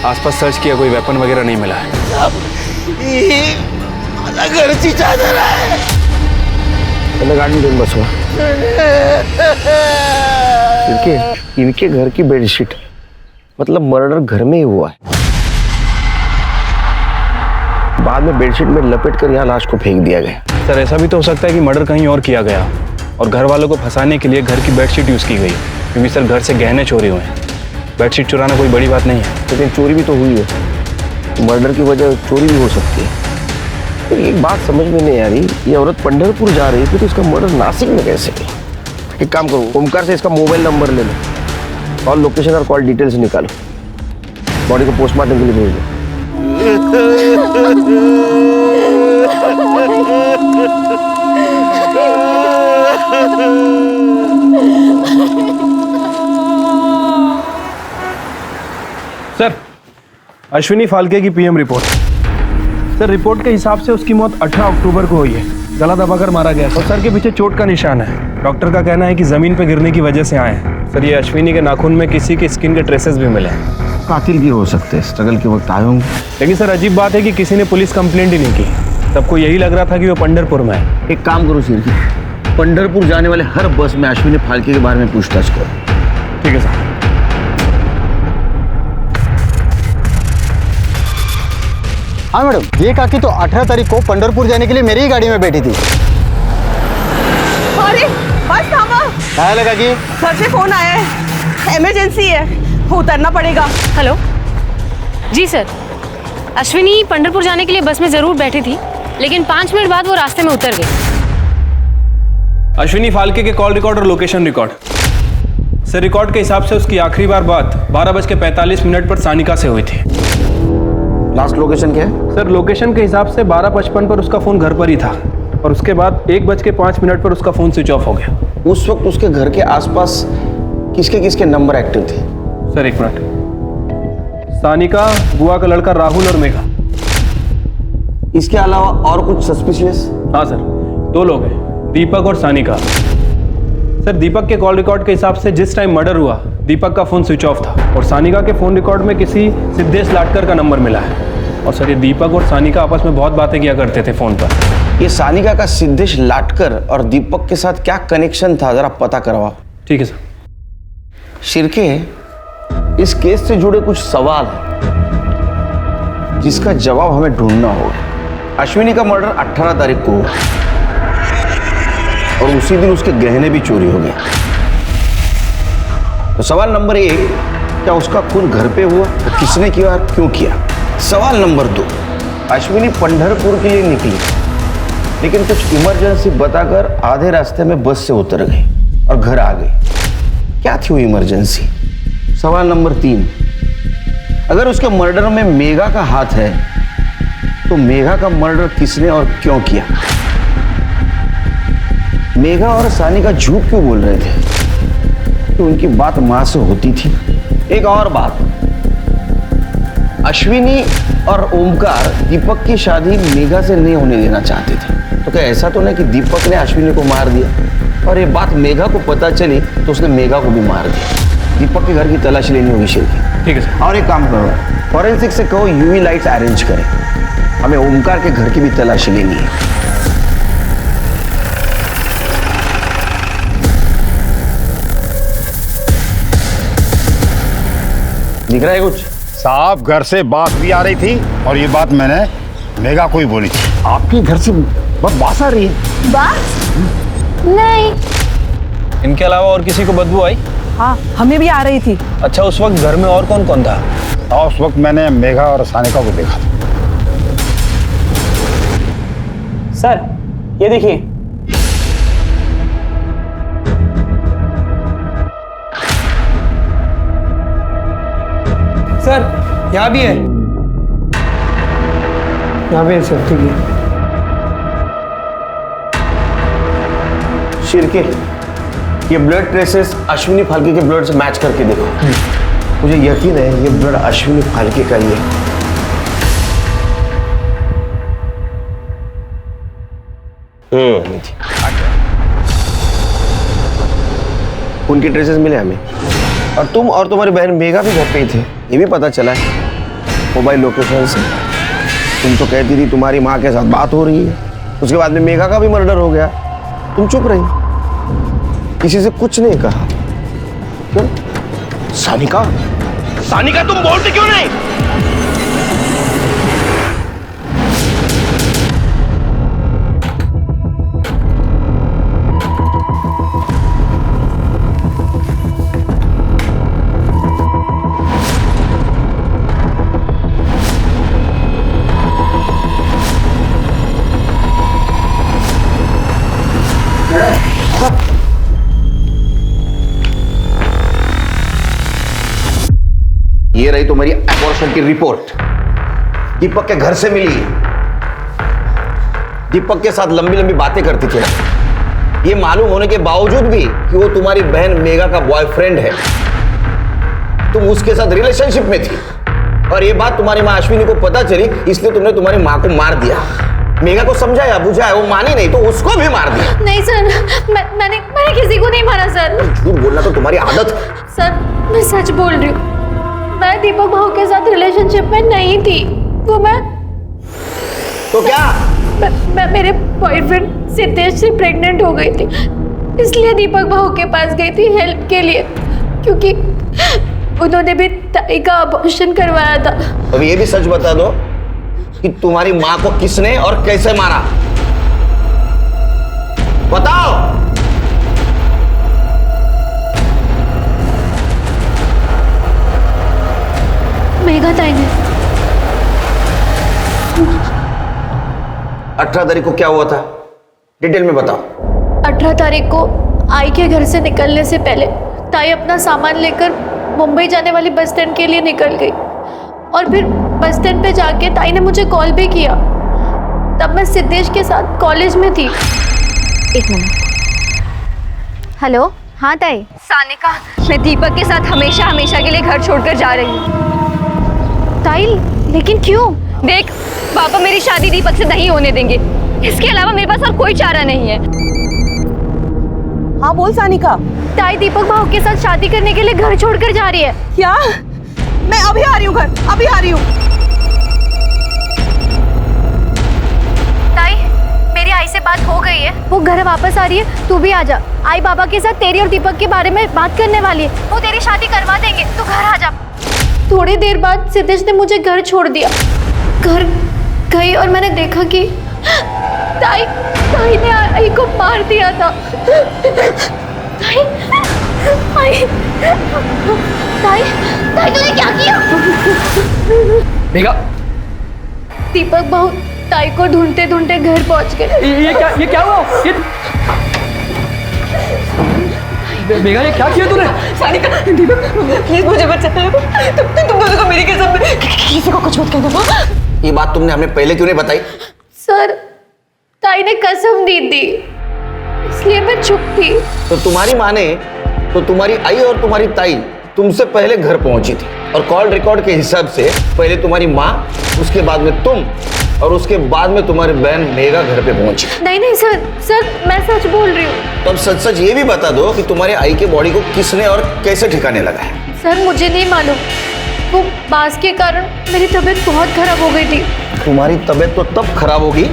आसपास सर्च किया, कोई वेपन वगैरह नहीं मिला है। घरची चादर आहे। गाड़ी में बस इनके घर की बेडशीट, मतलब मर्डर घर में ही हुआ है। बाद में बेडशीट में लपेट कर यहाँ लाश को फेंक दिया गया। सर ऐसा भी तो हो सकता है कि मर्डर कहीं और किया गया और घर वालों को फंसाने के लिए घर की बेडशीट यूज की गई, क्योंकि सर घर से गहने चोरी हुए हैं। बेडशीट चुराना कोई बड़ी बात नहीं है। लेकिन चोरी भी तो हुई है, मर्डर की वजह चोरी भी हो सकती है। तो एक बात समझ में नहीं आ रही, ये औरत पंढरपुर जा रही थी तो इसका मर्डर नासिक में कैसे किया? एक काम करो, ओमकार से इसका मोबाइल नंबर ले लो और लोकेशन और कॉल डिटेल्स निकालो, बॉडी को पोस्टमार्टम के लिए भेज दो। सर अश्विनी फाल्के की पीएम रिपोर्ट। सर रिपोर्ट के हिसाब से उसकी मौत 18 अक्टूबर को हुई है। गला दबाकर मारा गया और सर के पीछे चोट का निशान है। डॉक्टर का कहना है कि जमीन पर गिरने की वजह से आए हैं। सर ये अश्विनी के नाखून में किसी के स्किन के ट्रेसेस भी मिले हैं। कातिल भी हो सकते हैं, स्ट्रगल के वक्त आए होंगे। लेकिन सर अजीब बात है कि किसी ने पुलिस कंप्लेंट ही नहीं की। सबको यही लग रहा था कि वो पंढरपुर में है। एक काम करो सिरकी, पंढरपुर जाने वाले हर बस में अश्विनी फाल्के के बारे में पूछताछ करो। ठीक है सर। हाँ मैडम, ये काकी तो 18 तारीख को पंढरपुर जाने के लिए मेरी ही गाड़ी में बैठी थी। अरे बस थामा। क्या है काकी? घर से फोन आया है, इमरजेंसी है, उतरना पड़ेगा। हेलो जी सर, अश्विनी पंढरपुर जाने के लिए बस में जरूर बैठी थी, लेकिन 5 मिनट बाद वो रास्ते में उतर गई। अश्विनी फाल्के के कॉल रिकॉर्ड और लोकेशन रिकॉर्ड। सर रिकॉर्ड के हिसाब से उसकी आखिरी बार बात 12:45 पर सानिका से हुई थी। लास्ट लोकेशन क्या है? सर लोकेशन के हिसाब से 12:55 पर उसका फोन घर पर ही था और उसके बाद 1:05 पर उसका फोन स्विच ऑफ हो गया। उस वक्त उसके घर के आसपास किसके किसके नंबर एक्टिव थे? सर एक मिनट। सानिका, बुआ का लड़का राहुल और मेघा। इसके अलावा और कुछ सस्पिशियस? हाँ सर, 2 लोग हैं, दीपक और सानिका। सर दीपक के कॉल रिकॉर्ड के हिसाब से जिस टाइम मर्डर हुआ दीपक का फोन स्विच ऑफ था और सानिका के फोन रिकॉर्ड में किसी सिद्धेश लाटकर का नंबर मिला है। और सर ये दीपक और सानिका आपस में बहुत बातें किया करते थे फोन पर। ये सानिका का सिद्धेश लाटकर और दीपक के साथ क्या कनेक्शन था, जरा पता करवाओ। ठीक है सर। शिरके, इस केस से जुड़े कुछ सवाल हैं जिसका जवाब हमें ढूंढना होगा। अश्विनी का मर्डर 18 तारीख को हुआ और उसी दिन उसके गहने भी चोरी हो गए। तो सवाल नंबर 1, क्या उसका खून घर पे हुआ? तो किसने किया और क्यों किया? सवाल नंबर 2, अश्विनी पंढरपुर के लिए निकली लेकिन कुछ इमरजेंसी बताकर आधे रास्ते में बस से उतर गई और घर आ गई। क्या थी वो इमरजेंसी? सवाल नंबर 3, अगर उसके मर्डर में मेघा का हाथ है तो मेघा का मर्डर किसने और क्यों किया? मेघा और सानिका झूठ क्यों बोल रहे थे कि उनकी बात मां से होती थी? एक और बात, अश्विनी और ओमकार दीपक की शादी मेघा से नहीं होने देना चाहते थे, तो क्या ऐसा तो नहीं कि दीपक ने अश्विनी को मार दिया और ये बात मेघा को पता चली तो उसने मेघा को भी मार दिया? दीपक के घर की तलाशी लेनी होगी शिरकी। ठीक है सर। और एक काम करो, फॉरेंसिक से कहो यूवी लाइट्स अरेंज करें, हमें ओमकार के घर की भी तलाशी लेनी है। दिख रहा है कुछ? साहब घर से बात भी आ रही थी और ये बात मैंने मेघा को ही बोली थी। आपके घर से बहुत बात आ रही है। बात? नहीं। इनके अलावा और किसी को बदबू आई? हाँ, हमें भी आ रही थी। अच्छा, उस वक्त घर में और कौन कौन था? और उस वक्त मैंने मेघा और सानिका को देखा था। सर ये देखिए। सर यहाँ भी है, यहाँ पे है सर। ठीक है। शिरके, ये ब्लड ट्रेसेस अश्विनी फाल्के के ब्लड से मैच करके देखो। मुझे यकीन है ये ब्लड अश्विनी फाल्के का ही है। उनके ट्रेसेस मिले हमें, और तुम और तुम्हारी बहन मेघा भी घर पे ही थे, ये भी पता चला है मोबाइल लोकेशन से। तुम तो कहती थी तुम्हारी माँ के साथ बात हो रही है, उसके बाद में मेघा का भी मर्डर हो गया, तुम चुप रही, किसी से कुछ नहीं कहा। क्यों? सानिका, सानिका तुम बोलते क्यों नहीं? ये रही तुम्हारी अबॉर्शन की रिपोर्ट, दीपक के घर से मिली। दीपक के साथ लंबी लंबी बातें करती थी, ये मालूम होने के बावजूद भी कि वो तुम्हारी बहन मेघा का बॉयफ्रेंड है, तुम उसके साथ रिलेशनशिप में थी, और ये बात तुम्हारी माँ अश्विनी को पता चली, इसलिए तुमने तुम्हारी माँ को मार दिया। मेघा को समझाया बुझाया, वो मानी नहीं तो उसको भी मार दिया। नहीं सर, मैंने किसी को नहीं मारा सर। झूठ बोलना तो तुम्हारी आदत है। सर मैं सच बोल रही हूँ, मैं दीपक भाऊ के साथ रिलेशनशिप में नहीं थी। वो मैं तो क्या? मैं मेरे बॉयफ्रेंड सिद्धेश से प्रेग्नेंट हो गई थी, इसलिए दीपक भाऊ के पास गई थी हेल्प के लिए, क्योंकि उन्होंने भी ताई का अबॉर्शन करवाया था। अब ये भी सच बता दो कि तुम्हारी माँ को किसने और कैसे मारा, बताओ। मेघा ताई ने। 18 तारीख को क्या हुआ था, डिटेल में बताओ। 18 तारीख को आई के घर से निकलने से पहले ताई अपना सामान लेकर मुंबई जाने वाली बस स्टैंड के लिए निकल गई, और फिर बस स्टैंड पे जाके ताई ने मुझे कॉल भी किया। तब मैं सिद्धेश के साथ कॉलेज में थी। एक मिनट। हेलो, हाँ ताई। सानिका, मैं दीपक के साथ हमेशा हमेशा के लिए घर छोड़कर जा रही हूँ। ताई, लेकिन क्यों? देख, पापा मेरी शादी दीपक से नहीं होने देंगे, इसके अलावा मेरे पास और कोई चारा नहीं है। हाँ बोल सानिका। ताई दीपक भाऊ के साथ शादी करने के लिए घर छोड़कर जा रही है। क्या? मैं अभी आ रही हूँ घर, अभी आ रही हूँ। ताई, मेरी आई से बात हो गई है, वो घर वापस आ रही है, तू भी आ जा। आई बाबा के साथ तेरी और दीपक के बारे में बात करने वाली है, वो तेरी शादी करवा देंगे, तू घर आ जा। थोड़ी देर बाद सिद्धेश ने मुझे घर छोड़ दिया। घर गई और मैंने देखा कि ताई ने आई को मार दिया था। ताई तूने क्या किया? मेघा, दीपक भाऊ ताई को ढूंढते ढूंढते घर पहुंच गए। ये क्या हुआ? मेघा, ये क्या किया तूने? सानिका, दीपक प्लीज मुझे बचा। तुम दोनों को मेरी कसम, किसी को कुछ मत कहना। ये बात तुमने हमें पहले क्यों नहीं बताई? सर, ताई ने कसम दी थी, इसलिए मैं चुप थी। तो तुम्हारी माँ ने तो तुम्हारी आई और तुम्हारी ताई तुमसे पहले घर पहुंची थी, और कॉल रिकॉर्ड के हिसाब से पहले तुम्हारी माँ, उसके बाद में तुम, और उसके बाद में तुम्हारी बहन मेघा घर पे पहुंची। नहीं सर, मैं सच बोल रही हूँ। तो अब सच सच ये भी बता दो कि तुम्हारे आई के बॉडी को किसने और कैसे ठिकाने लगा है। सर मुझे नहीं मालूम, वो बास के कारण मेरी तबीयत बहुत खराब हो गई थी। तुम्हारी तबीयत तो तब खराब होगी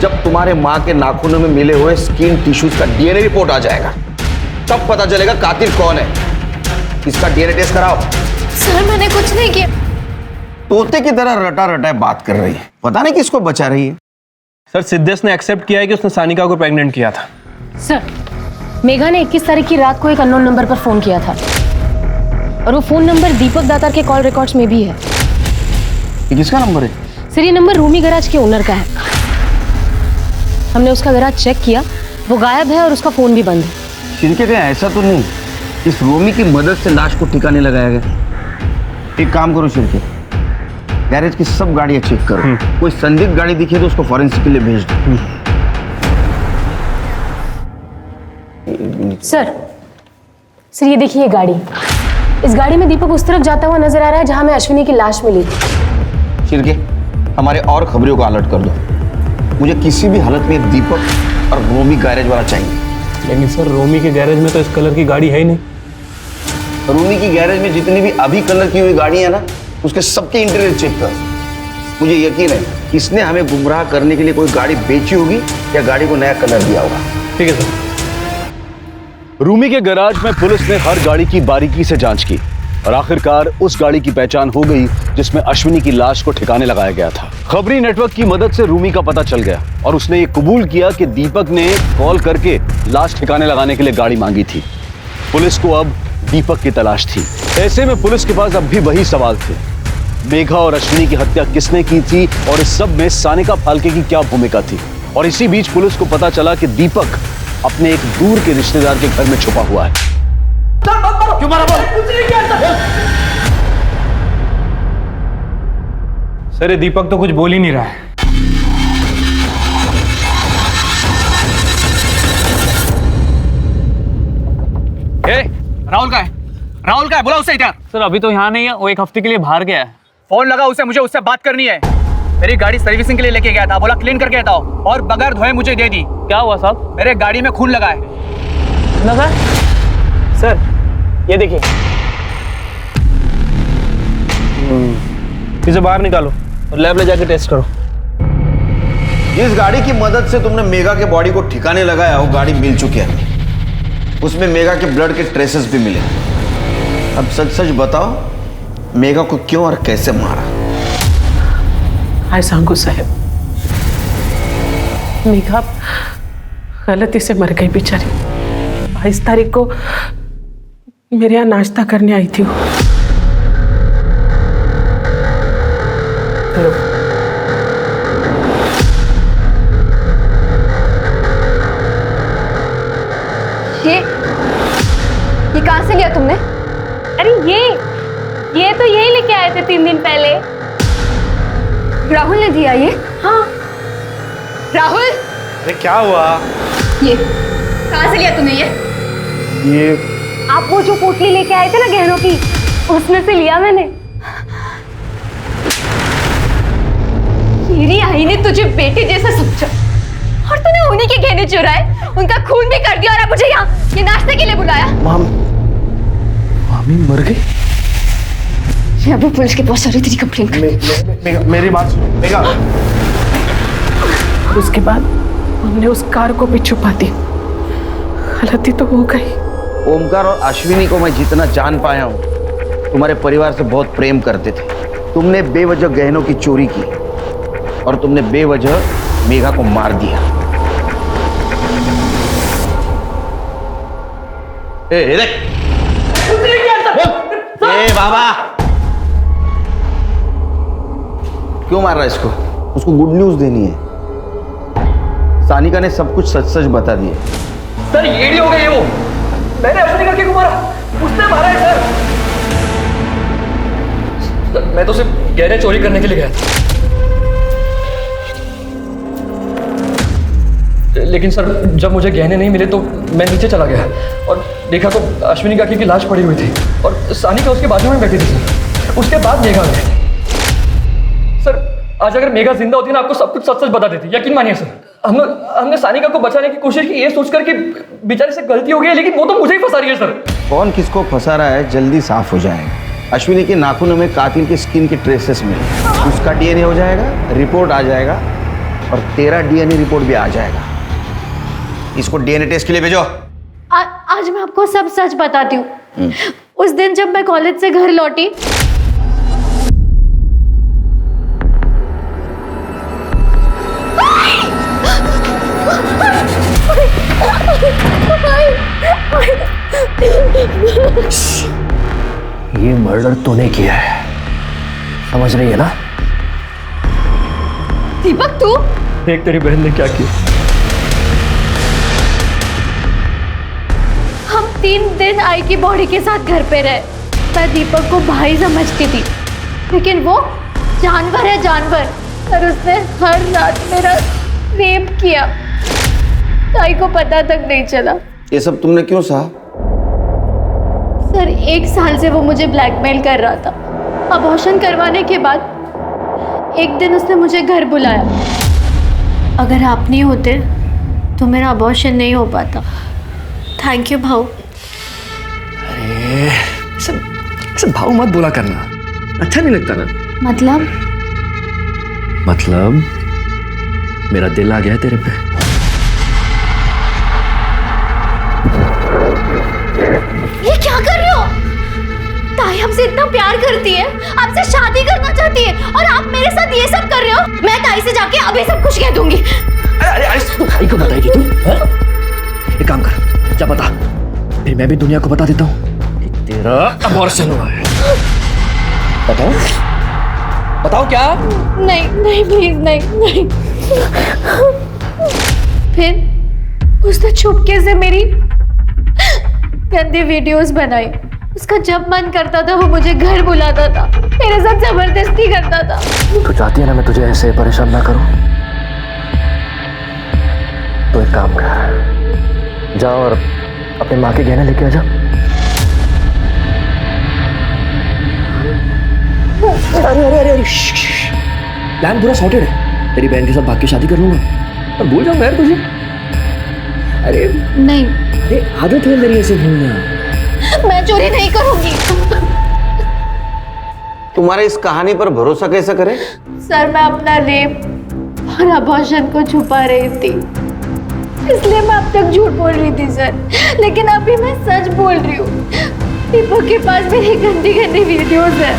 जब तुम्हारे माँ के नाखूनों में मिले हुए स्किन टिश्यूज का डीएनए रिपोर्ट आ जाएगा, तब पता चलेगा कातिल कौन है। इसका डीएनए टेस्ट कराओ। सर मैंने कुछ नहीं किया। तोते की तरह रटा रटा बात कर रही है, पता नहीं किसको बचा रही है। सर, सिद्धेश ने एक्सेप्ट किया है कि उसने सानिका को प्रेग्नेंट किया था। सर, मेघा ने 21 तारीख की रात को एक अननोन नंबर पर फोन किया था, और वो फोन नंबर दीपक दातार के कॉल रिकॉर्ड्स में भी है। ये किसका नंबर है? सर, ये नंबर रूमी गैराज के ओनर का है। हमने उसका गैराज चेक किया, वो गायब है और उसका फ़ोन भी बंद है। शिरके क्या ऐसा तो नहीं इस रोमी की मदद से लाश को ठिकाने लगाया गया? एक काम करो शिरके, गैरेज की सब गाड़ियां चेक करो, कोई संदिग्ध गाड़ी दिखे तो उसको फॉरेंसिक के लिए भेज दो। सर ये देखिए ये गाड़ी, इस गाड़ी में दीपक उस तरफ जाता हुआ नजर आ रहा है जहां में अश्विनी की लाश मिली। शिरके हमारे और खबरों को अलर्ट कर दो, मुझे किसी भी हालत में दीपक और रोमी गैरेज वाला चाहिए। लेकिन सर रोमी के गैरेज में तो इस कलर की गाड़ी है ही नहीं। रोमी की गैरेज में जितनी भी अभी कलर की हुई गाड़ी है ना, उसके सबके इंटीरियर चेक कर। मुझे यकीन है इसने हमें गुमराह करने के लिए कोई गाड़ी बेची होगी या गाड़ी को नया कलर दिया होगा। ठीक है सर। रूमी के गैराज में पुलिस ने हर गाड़ी की बारीकी से जांच की और आखिरकार उस गाड़ी की पहचान हो गई जिसमें अश्विनी की लाश को ठिकाने लगाया गया था। खबरी नेटवर्क की मदद से रूमी का पता चल गया और उसने ये कबूल किया कि दीपक ने कॉल करके लाश ठिकाने लगाने के लिए गाड़ी मांगी थी। पुलिस को अब दीपक की तलाश थी। ऐसे में पुलिस के पास अब भी वही सवाल थे, मेघा और अश्विनी की हत्या किसने की थी और इस सब में सानिका फाल्के की क्या भूमिका थी। और इसी बीच पुलिस को पता चला कि दीपक अपने एक दूर के रिश्तेदार के घर में छुपा हुआ है। क्यों मारा? कुछ नहीं किया सर ये दीपक तो कुछ बोल ही नहीं रहा है। राहुल का है? राहुल का है? बोला उसे इधर। सर अभी तो यहाँ नहीं है, वो एक हफ्ते के लिए बाहर गया है। फोन लगा उसे, मुझे उससे बात करनी है। मेरी गाड़ी सर्विसिंग के लिए लेके गया था, बोला क्लीन करके आता हूँ और बगैर धोए मुझे दे दी। क्या हुआ साहब? मेरे गाड़ी में खून लगा है। लगा? सर ये देखिए। इसे बाहर निकालो और लैब ले जाके टेस्ट करो। जिस गाड़ी की मदद से तुमने मेघा के बॉडी को ठिकाने लगाया वो गाड़ी मिल चुकी है, उसमें मेघा के ब्लड के ट्रेसेस भी मिले। अब सच सच बताओ मेघा को क्यों और कैसे मारा? हाय सांगू साहब, मेघा गलती से मर गई बेचारी। 22 तारीख को मेरे यहाँ नाश्ता करने आई थी वो। ये कहाँ से लिया तुमने? अरे ये तो यही लेके आए थे 3 दिन पहले। राहुल ने दिया ये? हाँ। राहुल अरे क्या हुआ? ये कहाँ से लिया तूने ये? आप वो जो पोटली लेके आए थे ना गहनों की, उसमें से लिया मैंने। मेरी आई ने तुझे बेटे जैसा समझा और तूने उन्हीं के गहने चुराए, उनका खून भी कर दिया और अब मुझे यहाँ ये नाश्ते के लिए बुलाया। मामी मर गई? मैं अभी पुलिस के पास आ रही, तेरी कंप्लेन कर। मेरी बात सुनो मेघा। उसके बाद हमने उस कार को भी छुपा दी। गलती तो हो गई। ओमकार और अश्विनी को मैं जितना जान पाया हूं, तुम्हारे परिवार से बहुत प्रेम करते थे। तुमने बेवजह गहनों की चोरी की और तुमने बेवजह मेघा को मार दिया। देख बाबा, क्यों मार रहा है इसको? उसको गुड न्यूज देनी है। सानिका ने सब कुछ सच सच बता दिया। सर ये हो गई वो, मैंने अश्विनी करके को मारा, उसने मारा है सर। मैं तो सिर्फ गहने चोरी करने के लिए गया था। लेकिन सर जब मुझे गहने नहीं मिले तो मैं नीचे चला गया और देखा तो अश्विनी काकी की लाश पड़ी हुई थी और सानिका उसके बाजू में बैठी थी सर। उसके बाद मेघा गई। सर आज अगर मेघा जिंदा होती ना, आपको सब कुछ सच सच बता देती, यकीन मानिए सर। हमने सानिका को बचाने की कोशिश की, ये सोचकर कि बेचारे से गलती हो गई है, लेकिन वो तो मुझे ही फंसा रही है सर। कौन किसको फंसा रहा है जल्दी साफ हो जाएगा। अश्विनी के नाखूनों में कातिल के स्किन के ट्रेसेस मिले, उसका डीएनए हो जाएगा, रिपोर्ट आ जाएगा और तेरा डीएनए रिपोर्ट भी आ जाएगा। इसको डीएनए टेस्ट के लिए भेजो। आज मैं आपको सब सच बताती हूँ। उस दिन जब मैं कॉलेज से घर लौटी, ये मर्डर तूने किया है, समझ रही है ना? दीपक तू? देख तेरी बहन ने क्या किया। 3 दिन आई की बॉडी के साथ घर पे रहे। मैं दीपक को भाई समझती थी, लेकिन वो जानवर है जानवर, और उसने हर रात मेरा रेप किया। ताई को पता तक नहीं चला। ये सब तुमने क्यों सहा? सर 1 साल से वो मुझे ब्लैकमेल कर रहा था। अबॉर्शन करवाने के बाद एक दिन उसने मुझे घर बुलाया। अगर आप नहीं होते तो मेरा अबॉर्शन नहीं हो पाता। थैंक यू भाऊ। अरे सब भाव मत बोला करना, अच्छा नहीं लगता ना। मतलब मेरा दिल आ गया है तेरे पे। ये क्या कर रहे हो? ताई हमसे इतना प्यार करती है, आपसे शादी करना चाहती है, और आप मेरे साथ ये सब कर रहे हो। मैं ताई से जाके अभी सब कुछ कह दूंगी। अरे तू ताई को बताएगी तू? एक काम कर, क्या बता, फिर मैं भी दुनिया को बता देता हूँ कि तेरा अबॉर्शन हुआ है। बताओ क्या? नहीं प्लीज नहीं। फिर उसने चुपके से मेरी गंदी वीडियोस बनाई। उसका जब मन करता था वो मुझे घर बुलाता था, मेरे साथ जबरदस्ती करता था। तू चाहती है ना मैं तुझे ऐसे परेशान ना करूं? तो एक काम कर, जा और अपने माँ के गहने लेके आ जा। अरे प्लान पूरा सॉर्टेड है। तेरी बहन के साथ भाग के शादी कर लूंगा और भूल जाऊंगा यार तुझे। अरे नहीं, अरे आदत है मेरी ऐसे भूलना। मैं चोरी नहीं करूंगी। तुम्हारे इस कहानी पर भरोसा कैसे करें? सर मैं अपना रेप और अबॉर्शन को छुपा रही थी, इसलिए मैं अब तक झूठ बोल रही थी सर। लेकिन अभी मैं सच बोल रही हूँ। दीपक के पास मेरी गंदी गंदी वीडियोस है।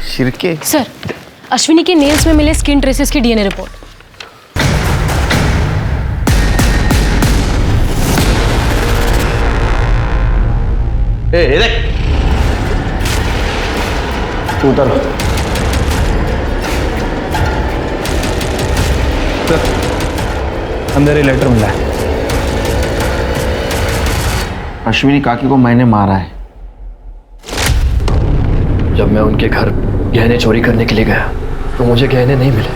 शिरके सर, अश्विनी के नेल्स में मिले स्किन ट्रेसेस की डीएनए रिपोर्ट। देख, उतर। अंदर ये लेटर मिला है। अश्विनी काकी को मैंने मारा है। जब मैं उनके घर गहने चोरी करने के लिए गया तो मुझे गहने नहीं मिले,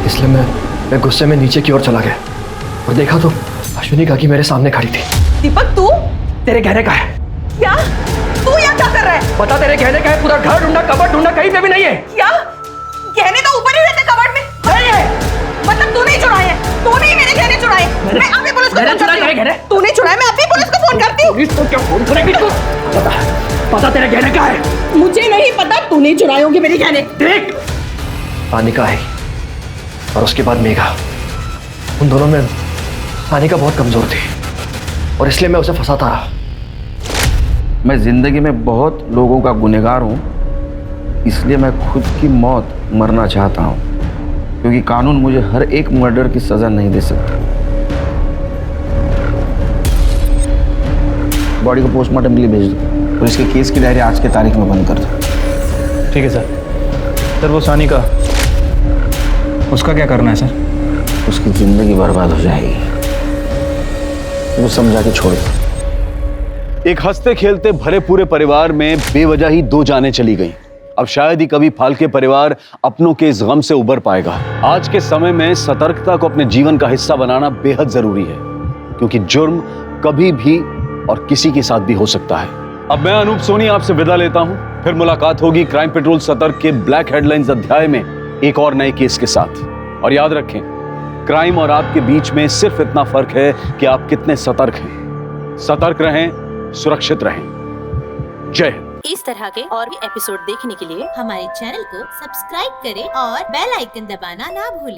इसलिए मैं गुस्से में नीचे की ओर चला गया और देखा तो अश्विनी काकी मेरे सामने खड़ी थी। दीपक तू, तेरे गहने का है क्या? तू यहाँ क्या कर रहा है? बता, तेरे गहने का है? पूरा घर ढूंढा, कबर्ड ढूंढा, कहीं पे भी नहीं है। क्या? गहने तो ऊपर ही रहते कबर्ड में। नहीं है। मतलब तू नहीं चुराए हैं? तूने ही मेरे गहने चुराए। मैं अभी पुलिस को फोन करती हूँ। तूने चुराए, मैं अभी पुलिस को फोन करती हूँ। पुलिस को क्या फोन करेगी तू? पता तेरे गहने का है? मुझे नहीं पता, तू नहीं चुराए होंगे मेरे गहने। देख, सानिका आई और उसके बाद मेघा, उन दोनों में सानिका बहुत कमजोर थी और इसलिए मैं उसे फंसाता रहा। मैं जिंदगी में बहुत लोगों का गुनहगार हूं, इसलिए मैं खुद की मौत मरना चाहता हूं, क्योंकि कानून मुझे हर एक मर्डर की सजा नहीं दे सकता। बॉडी को पोस्टमार्टम के लिए भेज दो और इसके केस की डायरी आज के तारीख में बंद कर दो। ठीक है सर। सर वो सानिका, उसका क्या करना है सर? उसकी जिंदगी बर्बाद हो जाएगी, वो समझा के छोड़ दो। एक हंसते खेलते भरे पूरे परिवार में बेवजह ही 2 जानें चली गईं। अब शायद ही कभी फाल्के परिवार अपनों के इस गम से उबर पाएगा। आज के समय में सतर्कता को अपने जीवन का हिस्सा बनाना बेहद जरूरी है, क्योंकि जुर्म कभी भी और किसी के साथ भी हो सकता है। अब मैं अनूप सोनी आपसे विदा लेता हूं। फिर मुलाकात होगी क्राइम पेट्रोल सतर्क के ब्लैक हेडलाइंस अध्याय में एक और नए केस के साथ। और याद रखें, क्राइम और आपके बीच में सिर्फ इतना फर्क है कि आप कितने सतर्क हैं। सतर्क रहें, सुरक्षित रहें। जय हिंद। इस तरह के और भी एपिसोड देखने के लिए हमारे चैनल को सब्सक्राइब करें और बेल आइकन दबाना ना भूलें।